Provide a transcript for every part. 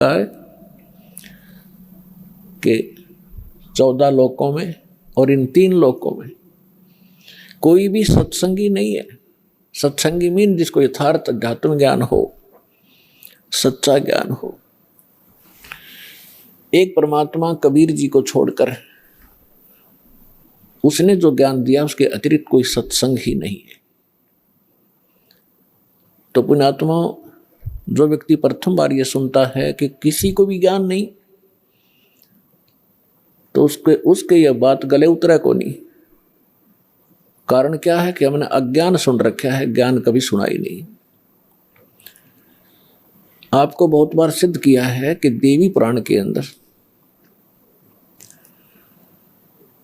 है कि 14 लोकों में और इन 3 लोकों में कोई भी सत्संगी नहीं है। सत्संगी मीन जिसको यथार्थ अध्यात्म ज्ञान हो, सच्चा ज्ञान हो। एक परमात्मा कबीर जी को छोड़कर उसने जो ज्ञान दिया उसके अतिरिक्त कोई सत्संग ही नहीं है। तो पुण्यात्मा, जो व्यक्ति प्रथम बार ये सुनता है कि किसी को भी ज्ञान नहीं, तो उसके यह बात गले उतरा को नहीं। कारण क्या है कि हमने अज्ञान सुन रखा है, ज्ञान कभी सुना ही नहीं। आपको बहुत बार सिद्ध किया है कि देवी पुराण के अंदर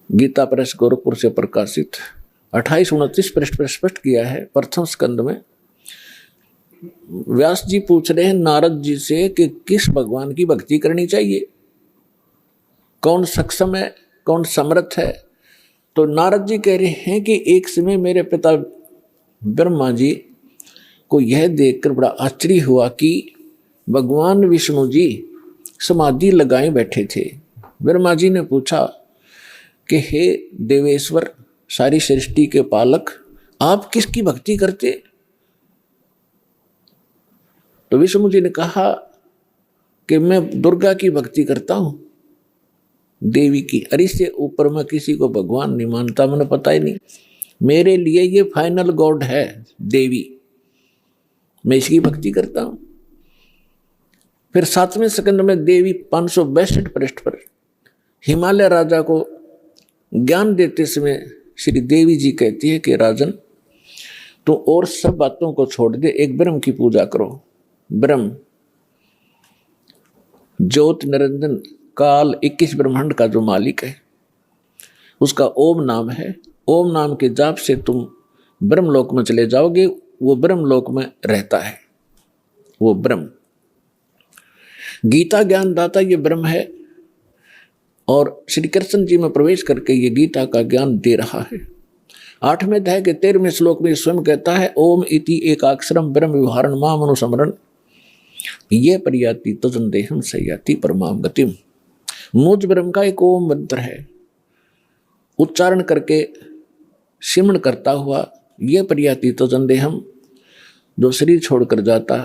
गीता प्रेस गोरखपुर से प्रकाशित 2829 पृष्ठ पर स्पष्ट किया है। प्रथम स्कंद में व्यास जी पूछ रहे हैं नारद जी से कि किस भगवान की भक्ति करनी चाहिए, कौन सक्षम है, कौन समर्थ है। तो नारद जी कह रहे हैं कि एक समय मेरे पिता ब्रह्मा जी को यह देखकर बड़ा आश्चर्य हुआ कि भगवान विष्णु जी समाधि लगाए बैठे थे। ब्रह्मा जी ने पूछा कि हे देवेश्वर, सारी सृष्टि के पालक, आप किसकी भक्ति करते? तो विष्णु जी ने कहा कि मैं दुर्गा की भक्ति करता हूं, देवी की। अरे से ऊपर मैं किसी को भगवान नहीं मानता, मैंने पता ही नहीं। मेरे लिए ये फाइनल गॉड है देवी, मैं इसकी भक्ति करता हूं। फिर 7वें सेकंड में देवी 562 पृष्ठ पर हिमालय राजा को ज्ञान देते समय श्री देवी जी कहती है कि राजन, तो और सब बातों को छोड़ दे, एक ब्रह्म की पूजा करो। ब्रह्म ज्योत निरंजन काल 21 ब्रह्मांड का जो मालिक है, उसका ओम नाम है। ओम नाम के जाप से तुम ब्रह्मलोक में चले जाओगे। वो ब्रह्मलोक में रहता है, वो ब्रह्म। गीता ज्ञान दाता ये ब्रह्म है, और श्री कृष्ण जी में प्रवेश करके ये गीता का ज्ञान दे रहा है। 8वें अध्याय के 13वें श्लोक में स्वयं कहता है ओम इति एकाक्षरम ब्रह्म विहारण माम अनुस्मरण ये परियाति तजन देहम सयाति परमाम गतिम। मुझ ब्रह्म का एक ओम मंत्र है, उच्चारण करके सिमरण करता हुआ ये परियाति तजन देहम, जो शरीर छोड़कर जाता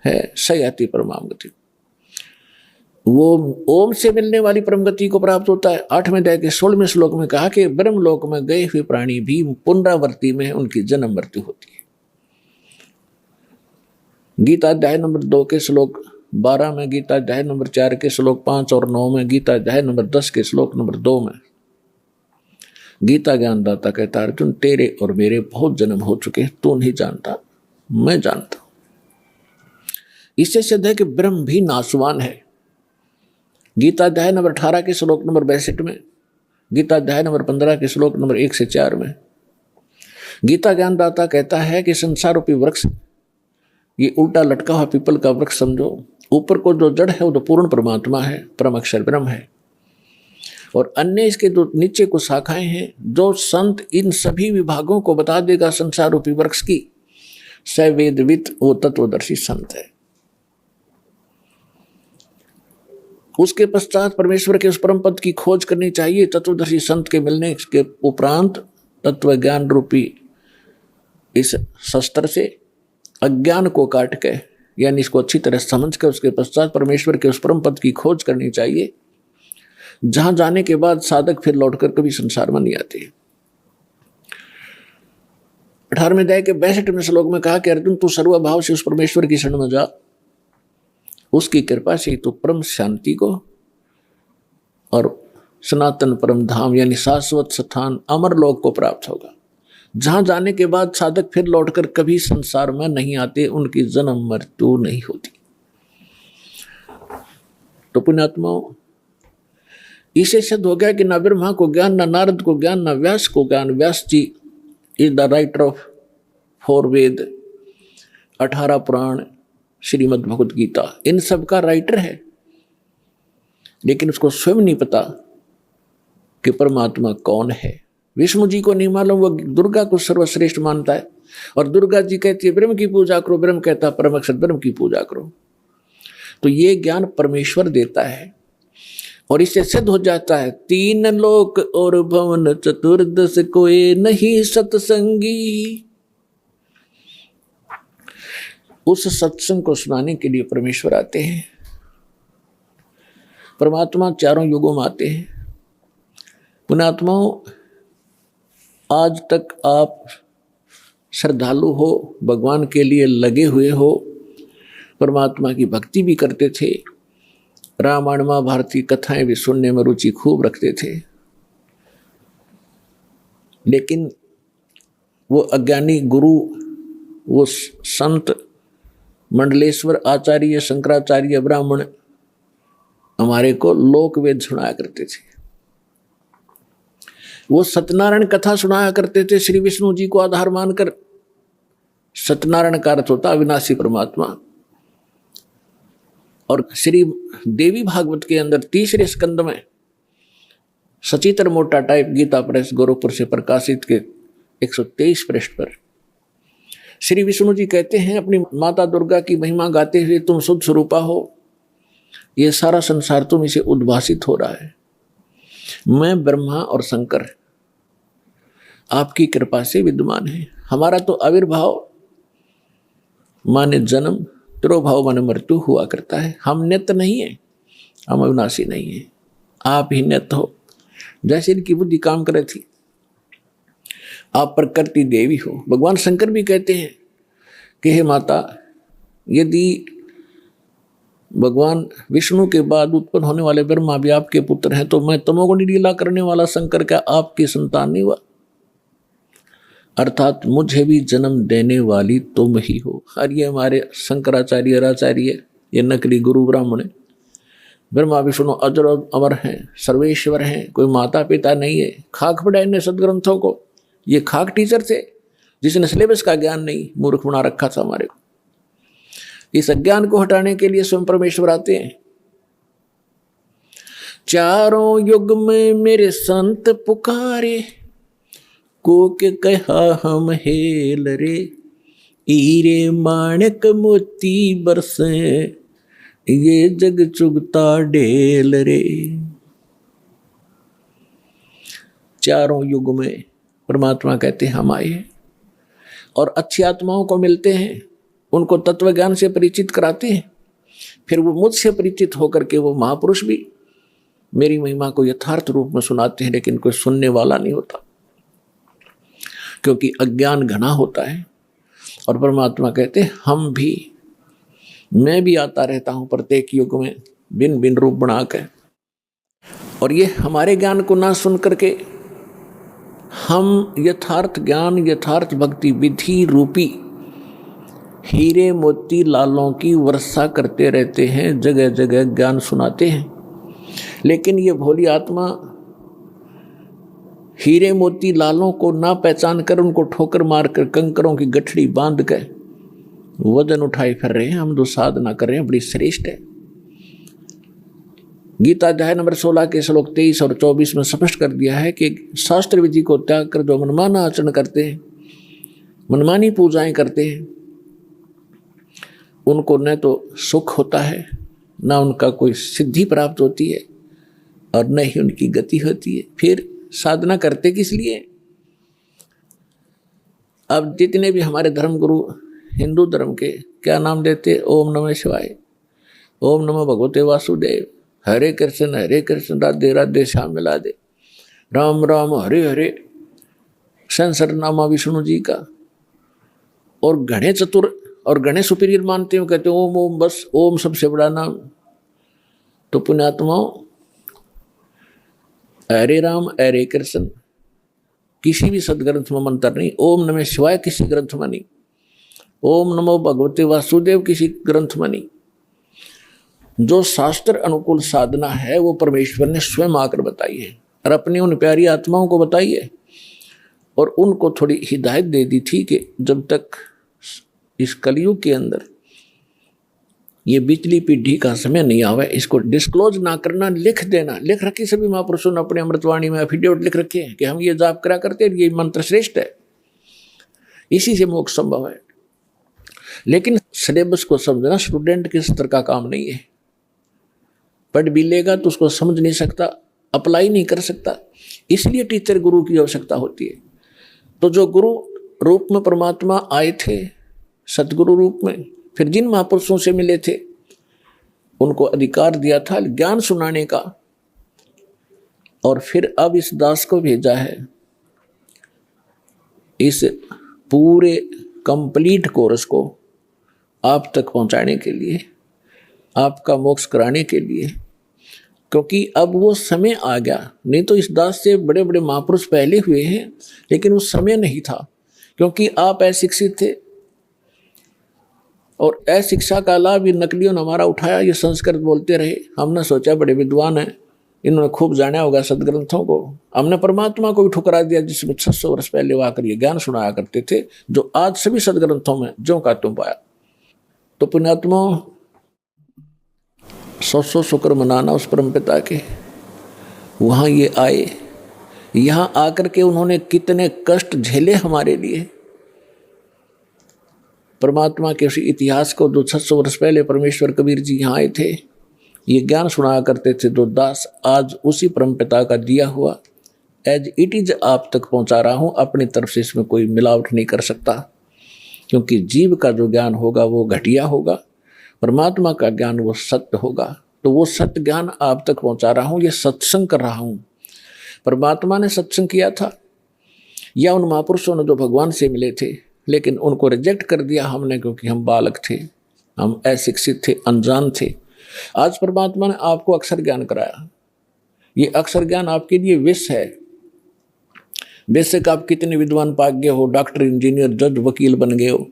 है, सयाति परमाम गतिम, वो ओम से मिलने वाली परम गति को प्राप्त होता है। 8वें अध्याय के 16वें श्लोक में कहा कि ब्रह्मलोक में गए हुए प्राणी भी पुनरावृत्ति में उनकी जन्म मृत्यु होती है। गीता अध्याय नंबर 2 के श्लोक 12 में, गीता अध्याय नंबर 4 के श्लोक 5 और 9 में, गीता अध्याय नंबर 10 के श्लोक नंबर 2 में गीता ज्ञानदाता कहता अर्जुन, तेरे और मेरे बहुत जन्म हो चुके हैं, तू नहीं जानता, मैं जानता हूं। इससे सिद्ध है कि ब्रह्म भी नाशवान है। गीता अध्याय नंबर 18 के श्लोक नंबर 62 में, गीता अध्याय नंबर 15 के श्लोक नंबर 1 से 4 में गीता ज्ञानदाता कहता है कि संसार रूपी वृक्ष ये उल्टा लटका हुआ पीपल का वृक्ष समझो। ऊपर को जो जड़ है वो तो पूर्ण परमात्मा है, परम अक्षर ब्रह्म है, और अन्य इसके जो नीचे को शाखाएं हैं, जो संत इन सभी विभागों को बता देगा संसार रूपी वृक्ष की, स वेदवित, वो तत्वदर्शी संत है। उसके पश्चात परमेश्वर के उस परम पद की खोज करनी चाहिए। तत्वदर्शी संत के मिलने के उपरांत तत्व ज्ञान रूपी इस शस्त्र से अज्ञान को काट के, यानी इसको अच्छी तरह समझ कर उसके पश्चात परमेश्वर के उस परम पद की खोज करनी चाहिए, जहां जाने के बाद साधक फिर लौटकर कभी संसार में नहीं आते। 18वें अध्याय के 62वें श्लोक में कहा कि अर्जुन, तू सर्वभाव से उस परमेश्वर की शरण में जा, उसकी कृपा से तो परम शांति को और सनातन परम धाम यानी शाश्वत स्थान अमर लोक को प्राप्त होगा, जहां जाने के बाद साधक फिर लौटकर कभी संसार में नहीं आते, उनकी जन्म मृत्यु नहीं होती। तो पुण्यात्माओं, इसे सिद्ध हो गया कि ना ब्रह्मा को ज्ञान, ना नारद को ज्ञान, ना व्यास को ज्ञान। व्यास जी इज द राइटर ऑफ 4 वेद, 18 पुराण, श्रीमद् भगवत गीता, इन सब का राइटर है, लेकिन उसको स्वयं नहीं पता कि परमात्मा कौन है। विष्णु जी को नहीं मालूम, वो दुर्गा को सर्वश्रेष्ठ मानता है, और दुर्गा जी कहती है ब्रह्म की पूजा करो, ब्रह्म कहता है परम अक्षर ब्रह्म की पूजा करो। तो ये ज्ञान परमेश्वर देता है और इससे सिद्ध हो जाता है 3 लोक और भवन चतुर्दश कोई नहीं सत्संगी। उस सत्संग को सुनाने के लिए परमेश्वर आते हैं। परमात्मा चारों युगों में आते हैं। पुण्यात्माओं, आज तक आप श्रद्धालु हो, भगवान के लिए लगे हुए हो, परमात्मा की भक्ति भी करते थे, रामायण महाभारत की कथाएं भी सुनने में रुचि खूब रखते थे। लेकिन वो अज्ञानी गुरु, वो संत मंडलेश्वर आचार्य, शंकराचार्य, ब्राह्मण हमारे को लोक वेद सुनाया करते थे। वो सत्यनारायण कथा सुनाया करते थे श्री विष्णु जी को आधार मानकर। सत्यनारायण का अर्थ होता अविनाशी परमात्मा। और श्री देवी भागवत के अंदर 3रे स्कंद में सचित्र मोटा टाइप गीता प्रेस गोरखपुर से प्रकाशित के 123 पृष्ठ पर श्री विष्णु जी कहते हैं अपनी माता दुर्गा की महिमा गाते हुए, तुम शुद्ध स्वरूपा हो, ये सारा संसार तुम इसे उद्भासित हो रहा है। मैं ब्रह्मा और शंकर आपकी कृपा से विद्यमान है। हमारा तो आविर्भाव माने जन्म, तिरोभाव माने मृत्यु हुआ करता है। हम नित्य नहीं है, हम अविनाशी नहीं है, आप ही नित्य हो। जैसे इनकी बुद्धि काम कर रही थी, आप प्रकृति देवी हो। भगवान शंकर भी कहते हैं कि हे माता, यदि भगवान विष्णु के बाद उत्पन्न होने वाले ब्रह्मा भी आपके पुत्र हैं, तो मैं तमोगुणी लीला करने वाला शंकर क्या आपकी संतान नहीं हुआ? अर्थात मुझे भी जन्म देने वाली तुम ही हो। और ये हमारे शंकराचार्य आचार्य, ये नकली गुरु ब्राह्मण है। ब्रह्मा विष्णु अजर अमर हैं, सर्वेश्वर हैं, कोई माता पिता नहीं है। खाक पढ़ाए इन्हें सदग्रंथों को। ये खाक टीचर थे जिसने सिलेबस का ज्ञान नहीं, मूर्ख बना रखा था हमारे को। इस अज्ञान को हटाने के लिए स्वयं परमेश्वर आते हैं। चारों युग में मेरे संत पुकारे, को के कहा हम हेल रे, हीरे माणक मोती बरसे, ये जग चुगता ढेल रे। चारों युग में परमात्मा कहते हैं हम आए और अच्छी आत्माओं को मिलते हैं, उनको तत्व ज्ञान से परिचित कराते हैं। फिर वो मुझसे परिचित होकर के वो महापुरुष भी मेरी महिमा को यथार्थ रूप में सुनाते हैं, लेकिन कोई सुनने वाला नहीं होता, क्योंकि अज्ञान घना होता है। और परमात्मा कहते हैं हम भी, मैं भी आता रहता हूं प्रत्येक युग में भिन्न भिन्न रूप बनाकर। और ये हमारे ज्ञान को ना सुन करके हम यथार्थ ज्ञान, यथार्थ भक्ति विधि रूपी हीरे मोती लालों की वर्षा करते रहते हैं, जगह जगह ज्ञान सुनाते हैं। लेकिन ये भोली आत्मा हीरे मोती लालों को ना पहचान कर, उनको ठोकर मारकर कंकरों की गठड़ी बांध कर वजन उठाए फिर रहे हैं। हम जो साधना कर रहे हैं बड़ी श्रेष्ठ है। गीता अध्याय नंबर 16 के श्लोक 23 और 24 में स्पष्ट कर दिया है कि शास्त्र विधि को त्याग कर जो मनमाना आचरण करते हैं, मनमानी पूजाएं करते हैं, उनको न तो सुख होता है, न उनका कोई सिद्धि प्राप्त होती है और न ही उनकी गति होती है। फिर साधना करते किस लिए? अब जितने भी हमारे धर्मगुरु हिंदू धर्म के क्या नाम देते, ओम नमः शिवाय, ओम नमः भगवते वासुदेव, हरे कृष्ण राधे राधे श्याम मिला दे, राम राम हरे हरे, सहस्रनामा विष्णु जी का, और घने चतुर और घने सुपीरियर मानते हो, कहते ओम ओम, बस ओम सबसे बड़ा नाम। तो पुण्यात्माओं, हरे राम हरे कृष्ण किसी भी सदग्रंथ में मंत्र नहीं, ओम नमः शिवाय किसी ग्रंथ में नहीं, ओम नमो भगवते वासुदेव किसी ग्रंथ में नहीं। जो शास्त्र अनुकूल साधना है वो परमेश्वर ने स्वयं आकर बताई है और अपनी उन प्यारी आत्माओं को बताई है, और उनको थोड़ी हिदायत दे दी थी कि जब तक इस कलयुग के अंदर ये बिजली पीढ़ी का समय नहीं आवे, इसको डिस्क्लोज ना करना, लिख देना। लिख रखी सभी महापुरुषों ने अपने अमृतवाणी में एफिडेविट लिख रखे हैं कि हम ये जाप करा करते हैं, ये मंत्र श्रेष्ठ है, इसी से मोक्ष संभव है। लेकिन सिलेबस को समझना स्टूडेंट के स्तर का काम नहीं है। पढ़ भी लेगा तो उसको समझ नहीं सकता, अप्लाई नहीं कर सकता। इसलिए टीचर गुरु की आवश्यकता होती है। तो जो गुरु रूप में परमात्मा आए थे, सतगुरु रूप में, फिर जिन महापुरुषों से मिले थे उनको अधिकार दिया था ज्ञान सुनाने का, और फिर अब इस दास को भेजा है इस पूरे कंप्लीट कोर्स को आप तक पहुंचाने के लिए, आपका मोक्ष कराने के लिए। क्योंकि अब वो समय आ गया, नहीं तो इस दास से बड़े बड़े महापुरुष पहले हुए हैं, लेकिन उस समय नहीं था, क्योंकि आप अशिक्षित थे। और अशिक्षा का लाभ ये नकलियों ने हमारा उठाया, ये संस्कृत बोलते रहे। हमने सोचा बड़े विद्वान हैं, इन्होंने खूब जाना होगा सदग्रंथों को। हमने परमात्मा को भी ठुकरा दिया, जिसमें 600 वर्ष पहले वो आकर ये ज्ञान सुनाया करते थे, जो आज सभी सदग्रंथों में ज्यों का त्यों पाया। तो पुण्यात्मा, 100 शुक्र मनाना उस परमपिता के। वहाँ ये आए, यहाँ आकर के उन्होंने कितने कष्ट झेले हमारे लिए। परमात्मा के उसी इतिहास को, जो 600 वर्ष पहले परमेश्वर कबीर जी यहाँ आए थे, ये ज्ञान सुनाया करते थे, जो दास आज उसी परमपिता का दिया हुआ एज इट इज आप तक पहुँचा रहा हूँ। अपनी तरफ से इसमें कोई मिलावट नहीं कर सकता, क्योंकि जीव का जो ज्ञान होगा वो घटिया होगा, परमात्मा का ज्ञान वो सत्य होगा। तो वो सत्य ज्ञान आप तक पहुँचा रहा हूँ, ये सत्संग कर रहा हूँ। परमात्मा ने सत्संग किया था, या उन महापुरुषों ने जो भगवान से मिले थे, लेकिन उनको रिजेक्ट कर दिया हमने, क्योंकि हम बालक थे, हम अशिक्षित थे, अनजान थे। आज परमात्मा ने आपको अक्षर ज्ञान कराया। ये अक्षर ज्ञान आपके लिए विष है। बेशक आप कितने विद्वान पाक गए हो, डॉक्टर, इंजीनियर, जज, वकील बन गए हो,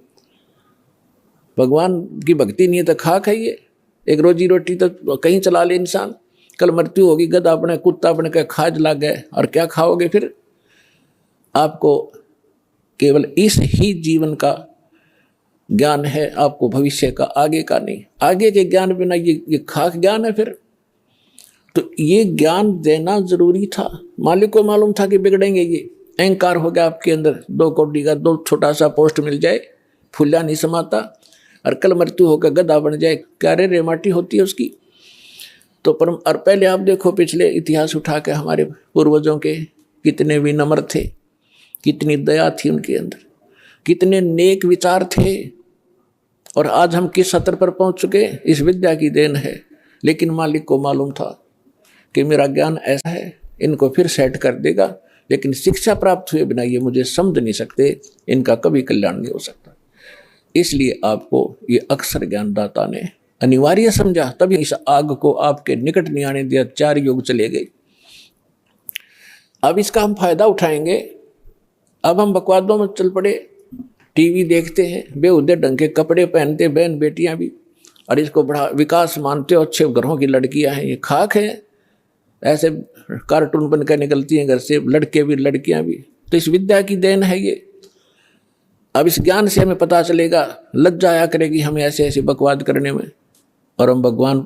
भगवान की भक्ति नहीं है तो खाक है ये। एक रोजी रोटी तो कहीं चला ले इंसान, कल मृत्यु होगी, गधा अपने कुत्ता अपने का खाज लग गए, और क्या खाओगे फिर? आपको केवल इस ही जीवन का ज्ञान है, आपको भविष्य का, आगे का नहीं। आगे के ज्ञान बिना ये खाक ज्ञान है फिर। तो ये ज्ञान देना जरूरी था। मालिक को मालूम था कि बिगड़ेंगे ये। अहंकार हो गया आपके अंदर, 2 कौड़ी का 2 छोटा सा पोस्ट मिल जाए, फूला नहीं समाता, और कल मृत्यु होकर गधा बन जाए, क्या रे माटी होती है उसकी। तो परम, और पहले आप देखो पिछले इतिहास उठा के, हमारे पूर्वजों के कितने विनम्र थे, कितनी दया थी उनके अंदर, कितने नेक विचार थे। और आज हम किस स्तर पर पहुंच चुके, इस विद्या की देन है। लेकिन मालिक को मालूम था कि मेरा ज्ञान ऐसा है, इनको फिर सेट कर देगा, लेकिन शिक्षा प्राप्त हुए बिना ये मुझे समझ नहीं सकते, इनका कभी कल्याण नहीं हो सकता। इसलिए आपको ये अक्षर ज्ञानदाता ने अनिवार्य समझा, तभी इस आग को आपके निकट नहीं आने दिया। 4 युग चले गए। अब इसका हम फायदा उठाएंगे। अब हम बकवादों में चल पड़े, टीवी देखते हैं, बेहुदे ढंग के कपड़े पहनते बहन बेटियां भी, और इसको बड़ा विकास मानते हो, अच्छे घरों की लड़कियां हैं, ये खाक है। ऐसे कार्टून बनकर निकलती हैं घर से, लड़के भी लड़कियां भी। तो इस विद्या की देन है ये। अब इस ज्ञान से हमें पता चलेगा, लज्जा आया करेगी हमें ऐसे ऐसे बकवाद करने में, और हम भगवान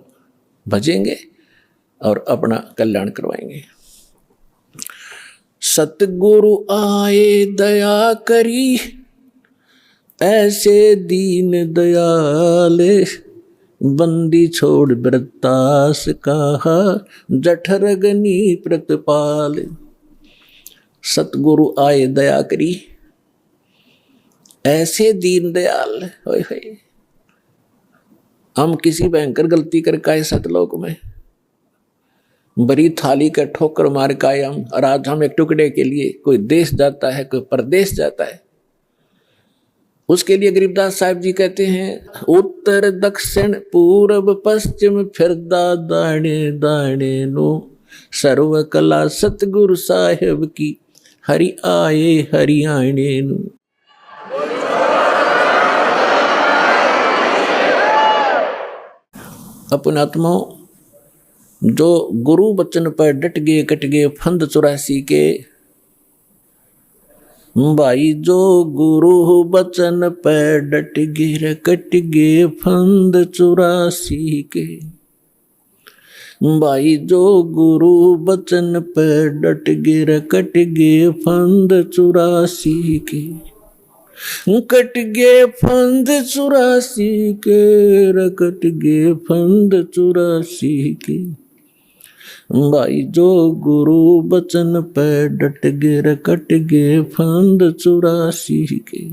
भजेंगे और अपना कल्याण करवाएंगे। सतगुरु आए दया करी, ऐसे दीन दयाले, बंदी छोड़ व्रतास कहा, जठरगनी प्रतिपाल। सतगुरु आए दया करी, ऐसे दीन दयाल। होए हम किसी भयंकर गलती करके आए सतलोक में, बड़ी थाली का ठोकर मार का आए हम, और आज हम एक टुकड़े के लिए कोई देश जाता है, कोई परदेश जाता है। उसके लिए गरीबदास साहिब जी कहते हैं, उत्तर दक्षिण पूर्व पश्चिम फिरदा दाणे दाणे नो, सर्व कला सतगुरु साहिब की, हरि आए हरियाणे नो। अपन आत्माओं, जो गुरु बचन पर डट गए कट गए फंद 84 के, भाई जो गुरु बचन पर डट गए कट गए फंद 84 के, भाई जो गुरु बचन पर डट गए कट गए फंद 84 के। कट गए फंद 84 के, कट गए फंद 84 के, भाई जो गुरु बचन पे डट गए, कट गए फंद 84 के।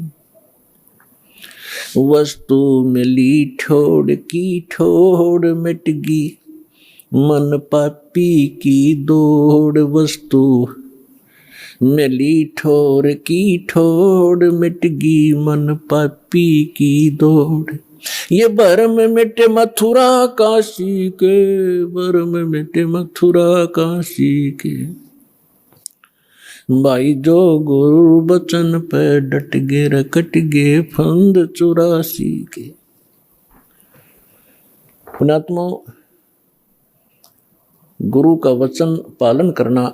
वस्तु मिली ठोड़ की ठोड़ मिट गई, मन पापी की दौड़। वस्तु मिली ठोर की ठोड़ मिट गई, मन पापी की दौड़। ये भरम मिटे मथुरा काशी के, भरम मिटे मथुरा काशी के, भाई जो गुरु बचन पे डट गए, कट गए फंद 84 के। पुण्यात्मा, गुरु का वचन पालन करना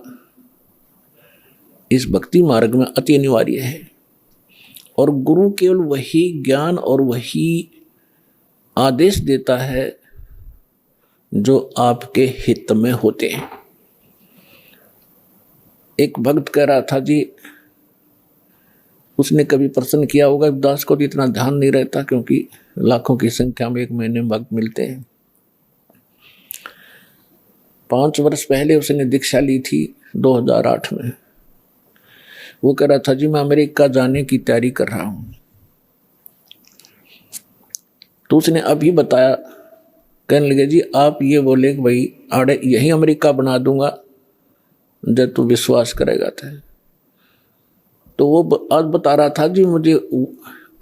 इस भक्ति मार्ग में अति अनिवार्य है। और गुरु केवल वही ज्ञान और वही आदेश देता है जो आपके हित में होते हैं। एक भक्त कह रहा था जी, उसने कभी प्रश्न किया होगा, दास को तो इतना ध्यान नहीं रहता क्योंकि लाखों की संख्या में एक महीने में भक्त मिलते हैं। 5 वर्ष पहले उसने दीक्षा ली थी 2008 में। वो कह रहा था जी मैं अमेरिका जाने की तैयारी कर रहा हूं। तो उसने अभी बताया, कहने लगे जी आप ये बोले कि भाई आड़े यही अमेरिका बना दूंगा जब तू विश्वास करेगा था। तो वो आज बता रहा था जी मुझे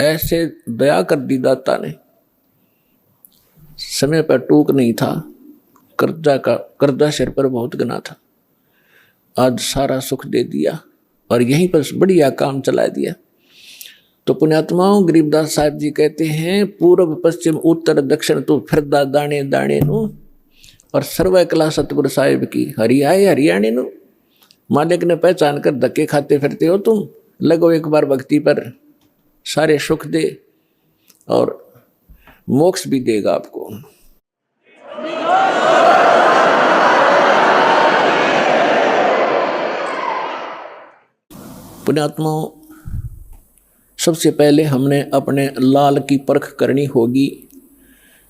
ऐसे दया कर दी दाता ने, समय पर टूक नहीं था, कर्जा सिर पर बहुत गना था, आज सारा सुख दे दिया और यहीं पर बढ़िया काम चला दिया। तो पुण्यात्माओं, गरीबदास साहब जी कहते हैं, पूर्व पश्चिम उत्तर दक्षिण तो फिरदा दाने दाने नु, और सर्व कला सतगुरु साहिब की हरियाए हरियाणे नु। मालिक ने पहचान कर धक्के खाते फिरते हो तुम, लगो एक बार भक्ति पर, सारे सुख दे और मोक्ष भी देगा आपको। पुण्यात्माओं, सबसे पहले हमने अपने लाल की परख करनी होगी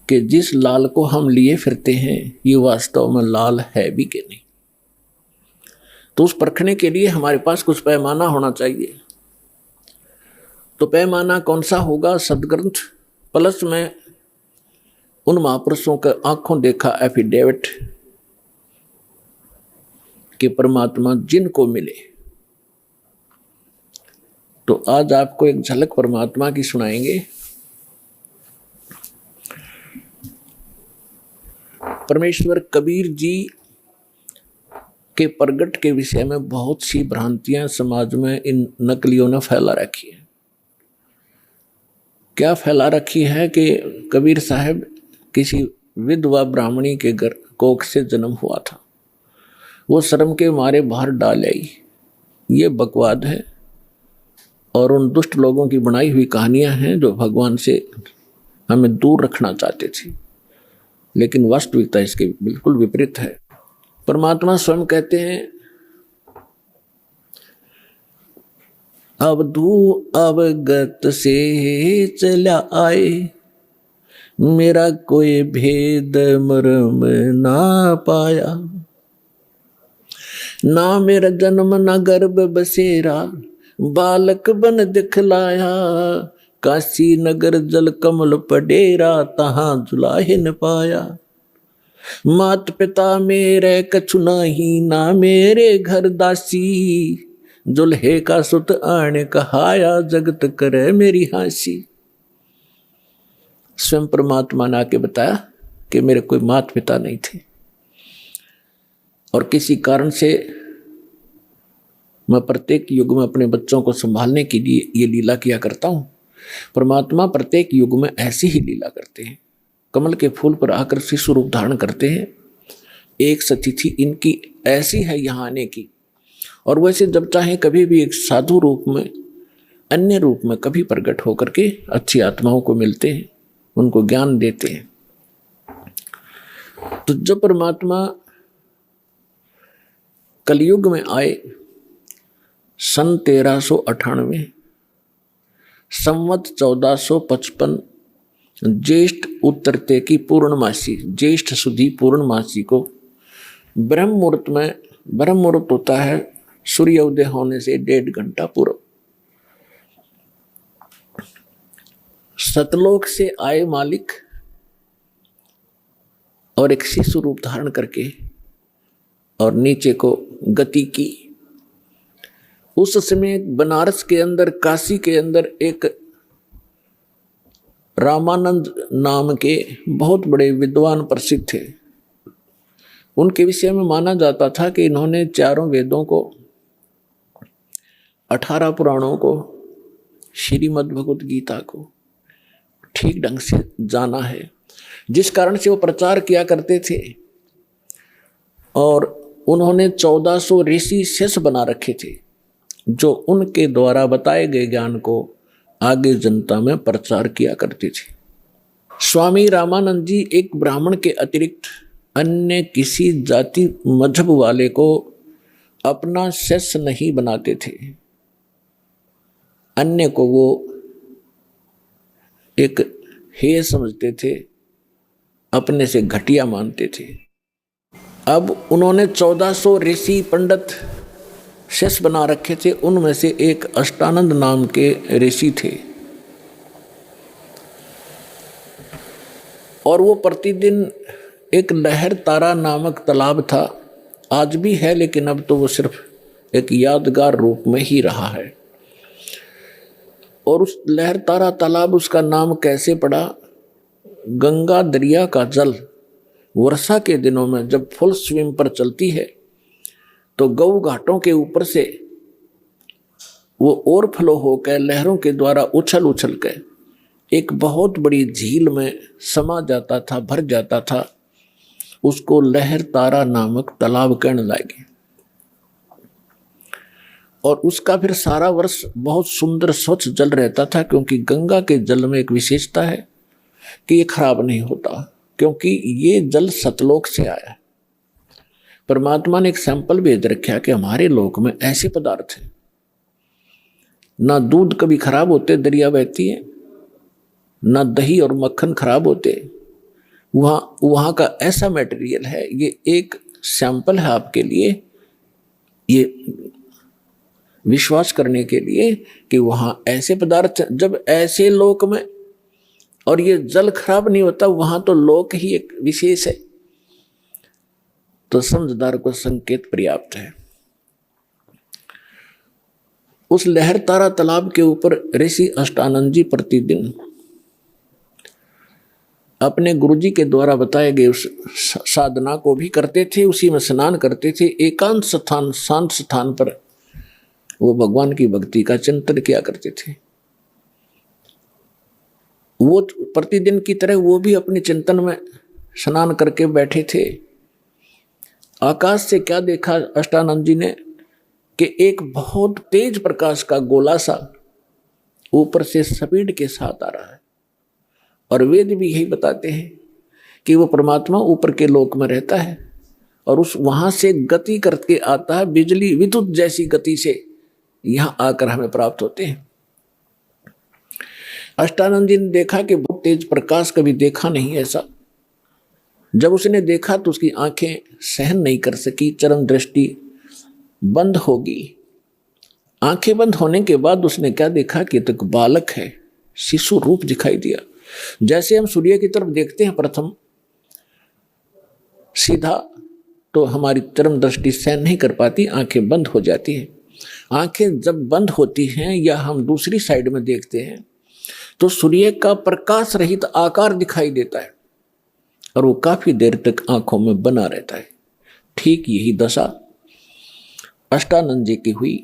कि जिस लाल को हम लिए फिरते हैं ये वास्तव में लाल है भी कि नहीं। तो उस परखने के लिए हमारे पास कुछ पैमाना होना चाहिए। तो पैमाना कौन सा होगा? सदग्रंथ प्लस में उन महापुरुषों का आंखों देखा एफिडेविट कि परमात्मा जिनको मिले। तो आज आपको एक झलक परमात्मा की सुनाएंगे। परमेश्वर कबीर जी के प्रगट के विषय में बहुत सी भ्रांतियां समाज में इन नकलियों ने फैला रखी है। क्या फैला रखी है कि कबीर साहब किसी विधवा ब्राह्मणी के घर कोख से जन्म हुआ था, वो शर्म के मारे बाहर डाल आई। ये बकवाद है और उन दुष्ट लोगों की बनाई हुई कहानियां हैं जो भगवान से हमें दूर रखना चाहते थे, लेकिन वास्तविकता इसके बिल्कुल विपरीत है। परमात्मा स्वयं कहते हैं, अवधू अवगत से चला आए, मेरा कोई भेद मर्म ना पाया। ना मेरा जन्म ना गर्भ बसेरा, बालक बन दिखलाया। काशी नगर जल कमल पडेरा, तहां जुलाहे न पाया। मात पिता मेरे कछु नाही, ना मेरे घर दासी। जुल्हे का सुत आने कहाया, जगत करे मेरी हासी। स्वयं परमात्मा ने आके बताया कि मेरे कोई मात पिता नहीं थे और किसी कारण से मैं प्रत्येक युग में अपने बच्चों को संभालने के लिए ये लीला किया करता हूँ। परमात्मा प्रत्येक युग में ऐसी ही लीला करते हैं, कमल के फूल पर आकर शिशु रूप धारण करते हैं। एक सतिथि इनकी ऐसी है यहाँ आने की, और वैसे जब चाहे कभी भी एक साधु रूप में, अन्य रूप में कभी प्रकट होकर के अच्छी आत्माओं को मिलते हैं, उनको ज्ञान देते हैं। तो जब परमात्मा कलयुग में आए सन 1398, संवत 1455 ज्येष्ठ उत्तरते की पूर्णमासी, ज्येष्ठ सुधी पूर्णमासी को ब्रह्म मुहूर्त में, ब्रह्म मुहूर्त होता है सूर्य उदय होने से 1.5 घंटा पूर्व, सतलोक से आए मालिक और एक शिशु रूप धारण करके और नीचे को गति की। उस समय बनारस के अंदर, काशी के अंदर एक रामानंद नाम के बहुत बड़े विद्वान प्रसिद्ध थे। उनके विषय में माना जाता था कि इन्होंने 4 वेदों को, 18 पुराणों को, श्रीमद् भगवत गीता को ठीक ढंग से जाना है, जिस कारण से वो प्रचार किया करते थे। और उन्होंने 1400 ऋषि शिष्य बना रखे थे, जो उनके द्वारा बताए गए ज्ञान को आगे जनता में प्रचार किया करते थे। स्वामी रामानंद जी एक ब्राह्मण के अतिरिक्त अन्य किसी जाति मजहब वाले को अपना शिष्य नहीं बनाते थे। अन्य को वो एक हेय समझते थे, अपने से घटिया मानते थे। अब उन्होंने 1400 ऋषि पंडित शिष्य बना रखे थे। उनमें से एक अष्टानंद नाम के ऋषि थे और वो प्रतिदिन एक लहर तारा नामक तालाब था, आज भी है, लेकिन अब तो वो सिर्फ एक यादगार रूप में ही रहा है। और उस लहर तारा तालाब, उसका नाम कैसे पड़ा? गंगा दरिया का जल वर्षा के दिनों में जब फुल स्विम पर चलती है तो गऊ घाटों के ऊपर से वो ओवरफ्लो होकर लहरों के द्वारा उछल उछल कर एक बहुत बड़ी झील में समा जाता था, भर जाता था। उसको लहर तारा नामक तालाब कहने लगे। और उसका फिर सारा वर्ष बहुत सुंदर स्वच्छ जल रहता था, क्योंकि गंगा के जल में एक विशेषता है कि ये खराब नहीं होता, क्योंकि ये जल सतलोक से आया। परमात्मा ने एक सैंपल भेज रखा कि हमारे लोक में ऐसे पदार्थ हैं, ना दूध कभी खराब होते, दरिया बहती है, ना दही और मक्खन खराब होते। वहाँ का ऐसा मटेरियल है। ये एक सैंपल है आपके लिए, ये विश्वास करने के लिए कि वहाँ ऐसे पदार्थ, जब ऐसे लोक में और ये जल खराब नहीं होता, वहाँ तो लोक ही एक विशेष है। तो समझदार को संकेत पर्याप्त है। उस लहर तारा तालाब के ऊपर ऋषि अष्टानंद जी प्रतिदिन अपने गुरुजी के द्वारा बताए गए उस साधना को भी करते थे, उसी में स्नान करते थे। एकांत स्थान, शांत स्थान पर वो भगवान की भक्ति का चिंतन किया करते थे। वो प्रतिदिन की तरह वो भी अपने चिंतन में स्नान करके बैठे थे। आकाश से क्या देखा अष्टानंद जी ने कि एक बहुत तेज प्रकाश का गोला सा ऊपर से स्पीड के साथ आ रहा है। और वेद भी यही बताते हैं कि वो परमात्मा ऊपर के लोक में रहता है और उस वहां से गति करके आता है, बिजली विद्युत जैसी गति से यहाँ आकर हमें प्राप्त होते हैं। अष्टानंद जी ने देखा कि बहुत तेज प्रकाश कभी देखा नहीं ऐसा। जब उसने देखा तो उसकी आंखें सहन नहीं कर सकी, चरम दृष्टि बंद होगी। आंखें बंद होने के बाद उसने क्या देखा कि तो बालक है, शिशु रूप दिखाई दिया। जैसे हम सूर्य की तरफ देखते हैं प्रथम सीधा, तो हमारी चरम दृष्टि सहन नहीं कर पाती, आंखें बंद हो जाती हैं। आंखें जब बंद होती हैं या हम दूसरी साइड में देखते हैं तो सूर्य का प्रकाश रहित आकार दिखाई देता है और वो काफी देर तक आंखों में बना रहता है। ठीक यही दशा अष्टानंद जी की हुई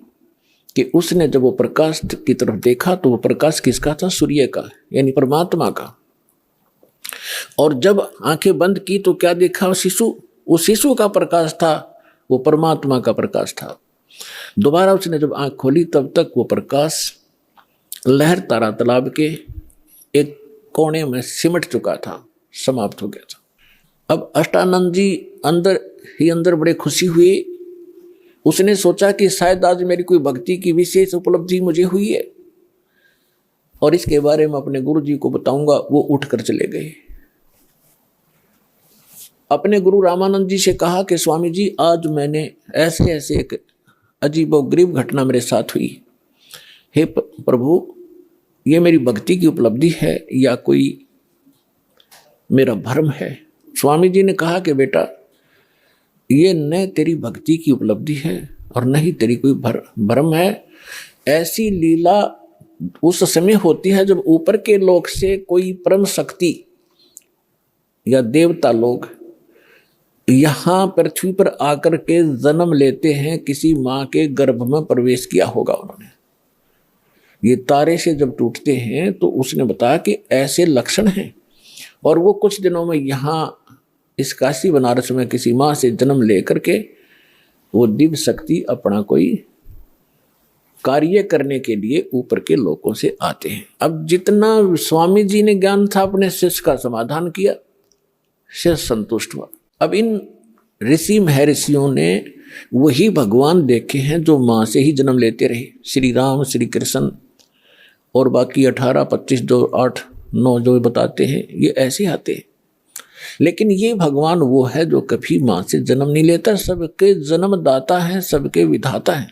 कि उसने जब वो प्रकाश की तरफ देखा तो वो प्रकाश किसका था? सूर्य का, यानी परमात्मा का। और जब आंखें बंद की तो क्या देखा? वो शिशु का प्रकाश था, वो परमात्मा का प्रकाश था। दोबारा उसने जब आंख खोली तब तक वो प्रकाश लहर तारा तालाब के एक कोने में सिमट चुका था, समाप्त हो गया था। अब अष्टानंद जी अंदर ही अंदर बड़े खुशी हुए। उसने सोचा कि शायद आज मेरी कोई भक्ति की विशेष उपलब्धि मुझे हुई है। और इसके बारे में अपने गुरु जी को बताऊंगा। वो उठकर चले गए। अपने गुरु रामानंद जी से कहा कि स्वामी जी, आज मैंने ऐसे ऐसे एक अजीबोगरीब घटना मेरे साथ हुई। हे प्रभु, ये मेरी भक्ति की उपलब्धि है या कोई मेरा भ्रम है? स्वामी जी ने कहा कि बेटा, ये न तेरी भक्ति की उपलब्धि है और न ही तेरी कोई भ्रम है। ऐसी लीला उस समय होती है जब ऊपर के लोक से कोई परम शक्ति या देवता लोग यहाँ पृथ्वी पर आकर के जन्म लेते हैं। किसी माँ के गर्भ में प्रवेश किया होगा उन्होंने। ये तारे से जब टूटते हैं तो उसने बताया कि ऐसे लक्षण हैं, और वो कुछ दिनों में यहाँ इस काशी बनारस में किसी माँ से जन्म लेकर के वो दिव्य शक्ति अपना कोई कार्य करने के लिए ऊपर के लोगों से आते हैं। अब जितना स्वामी जी ने ज्ञान था अपने शिष्य का समाधान किया, शिष्य संतुष्ट हुआ। अब इन ऋषि महर्षियों ने वही भगवान देखे हैं जो माँ से ही जन्म लेते रहे। श्री राम, श्री कृष्ण और बाकी 18, 25 जो 8, 9 जो बताते हैं, ये ऐसे आते हैं। लेकिन ये भगवान वो है जो कभी माँ से जन्म नहीं लेता, सबके जन्मदाता है, सबके विधाता है।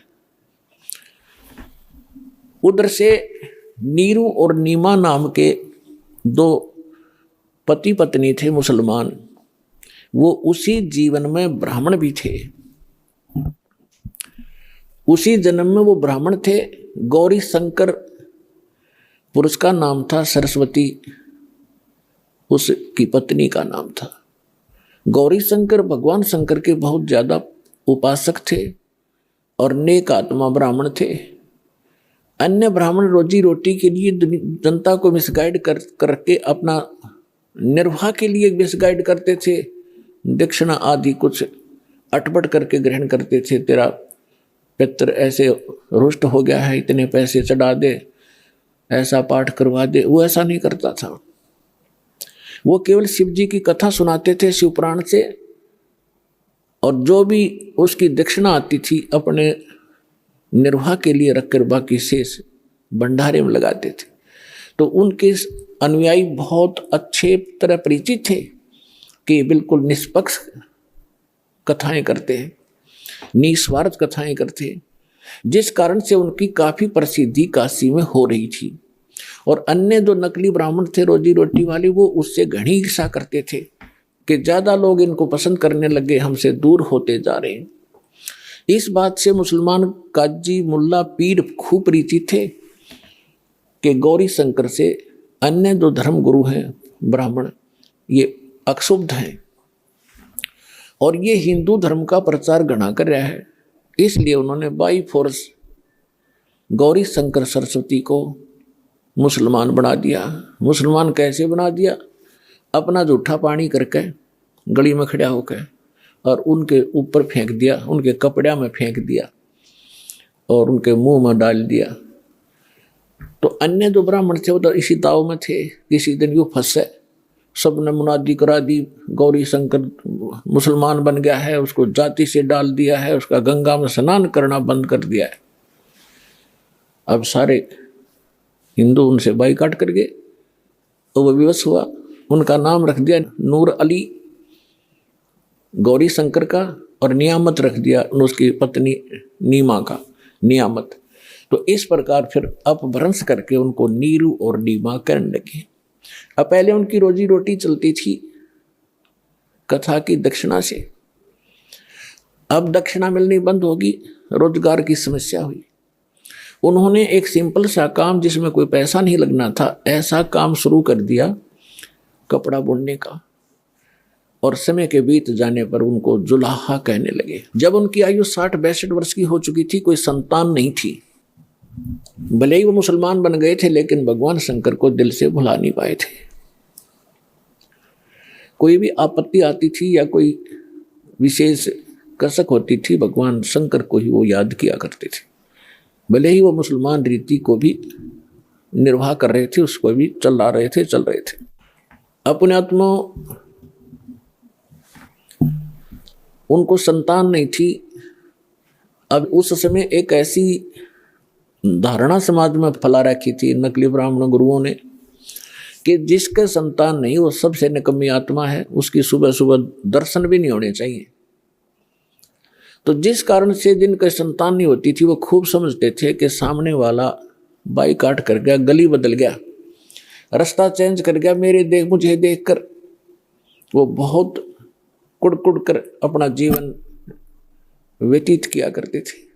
उधर से नीरू और नीमा नाम के 2 पति पत्नी थे मुसलमान। वो उसी जीवन में ब्राह्मण भी थे, उसी जन्म में वो ब्राह्मण थे। गौरी शंकर पुरुष का नाम था, सरस्वती उसकी पत्नी का नाम था। गौरी शंकर भगवान शंकर के बहुत ज्यादा उपासक थे और नेक आत्मा ब्राह्मण थे। अन्य ब्राह्मण रोजी रोटी के लिए जनता को मिसगाइड करके अपना निर्वाह के लिए मिसगाइड करते थे। दक्षिणा आदि कुछ अटपट करके ग्रहण करते थे। तेरा पितर ऐसे रुष्ट हो गया है, इतने पैसे चढ़ा दे, ऐसा पाठ करवा दे। वो ऐसा नहीं करता था। वो केवल शिव जी की कथा सुनाते थे शिव पुराण से, और जो भी उसकी दक्षिणा आती थी अपने निर्वाह के लिए रखकर बाकी शेष भंडारे में लगाते थे। तो उनके अनुयायी बहुत अच्छे तरह परिचित थे कि बिल्कुल निष्पक्ष कथाएं करते हैं, निस्वार्थ कथाएं करते हैं, जिस कारण से उनकी काफी प्रसिद्धि काशी में हो रही थी। और अन्य जो नकली ब्राह्मण थे रोजी रोटी वाले, वो उससे घनी ईर्ष्या करते थे कि ज्यादा लोग इनको पसंद करने लगे, हमसे दूर होते जा रहे हैं। इस बात से मुसलमान काजी, मुल्ला, पीर खूब परिचित थे कि गौरी शंकर से अन्य जो धर्म गुरु हैं ब्राह्मण, ये अक्षुब्ध हैं और ये हिंदू धर्म का प्रचार घना कर रहा है। इसलिए उन्होंने बाई फोर्स गौरी शंकर सरस्वती को मुसलमान बना दिया। मुसलमान कैसे बना दिया? अपना जूठा पानी करके गली में खड़ा होकर और उनके ऊपर फेंक दिया, उनके कपड़े में फेंक दिया और उनके मुंह में डाल दिया। तो अन्य जो ब्राह्मण थे उधर इसी दाव में थे। किसी दिन यूँ फंसे, सबने मुनादी करा दी, गौरी शंकर मुसलमान बन गया है, उसको जाति से डाल दिया है, उसका गंगा में स्नान करना बंद कर दिया है। अब सारे हिंदू उनसे बाइकाट कर गए, तो वो विवश हुआ। उनका नाम रख दिया नूर अली गौरी शंकर का, और नियामत रख दिया उसकी पत्नी नीमा का, नियामत। तो इस प्रकार फिर अपभ्रंश करके उनको नीरू और नीमा करने लगे। अब पहले उनकी रोजी रोटी चलती थी कथा की दक्षिणा से, अब दक्षिणा मिलनी बंद होगी, रोजगार की समस्या हुई। उन्होंने एक सिंपल सा काम जिसमें कोई पैसा नहीं लगना था, ऐसा काम शुरू कर दिया कपड़ा बुनने का। और समय के बीत जाने पर उनको जुलाहा कहने लगे। जब उनकी आयु 60-62 वर्ष की हो चुकी थी, कोई संतान नहीं थी। भले ही वो मुसलमान बन गए थे, लेकिन भगवान शंकर को दिल से भुला नहीं पाए थे। कोई भी आपत्ति आती थी या कोई विशेष कसक होती थी, भगवान शंकर को ही वो याद किया करते थे। भले ही वो मुसलमान रीति को भी निर्वाह कर रहे थे, उसको भी चल रहे थे। अपने आत्मा उनको संतान नहीं थी। अब उस समय एक ऐसी धारणा समाज में फैला रखी थी नकली ब्राह्मण गुरुओं ने कि जिसके संतान नहीं वो सबसे निकम्मी आत्मा है, उसकी सुबह सुबह दर्शन भी नहीं होने चाहिए। तो जिस कारण से जिनके संतान नहीं होती थी वो खूब समझते थे कि सामने वाला बाई काट कर गया, गली बदल गया, रास्ता चेंज कर गया, मुझे देखकर वो बहुत कुड़ कर अपना जीवन व्यतीत किया करते थे।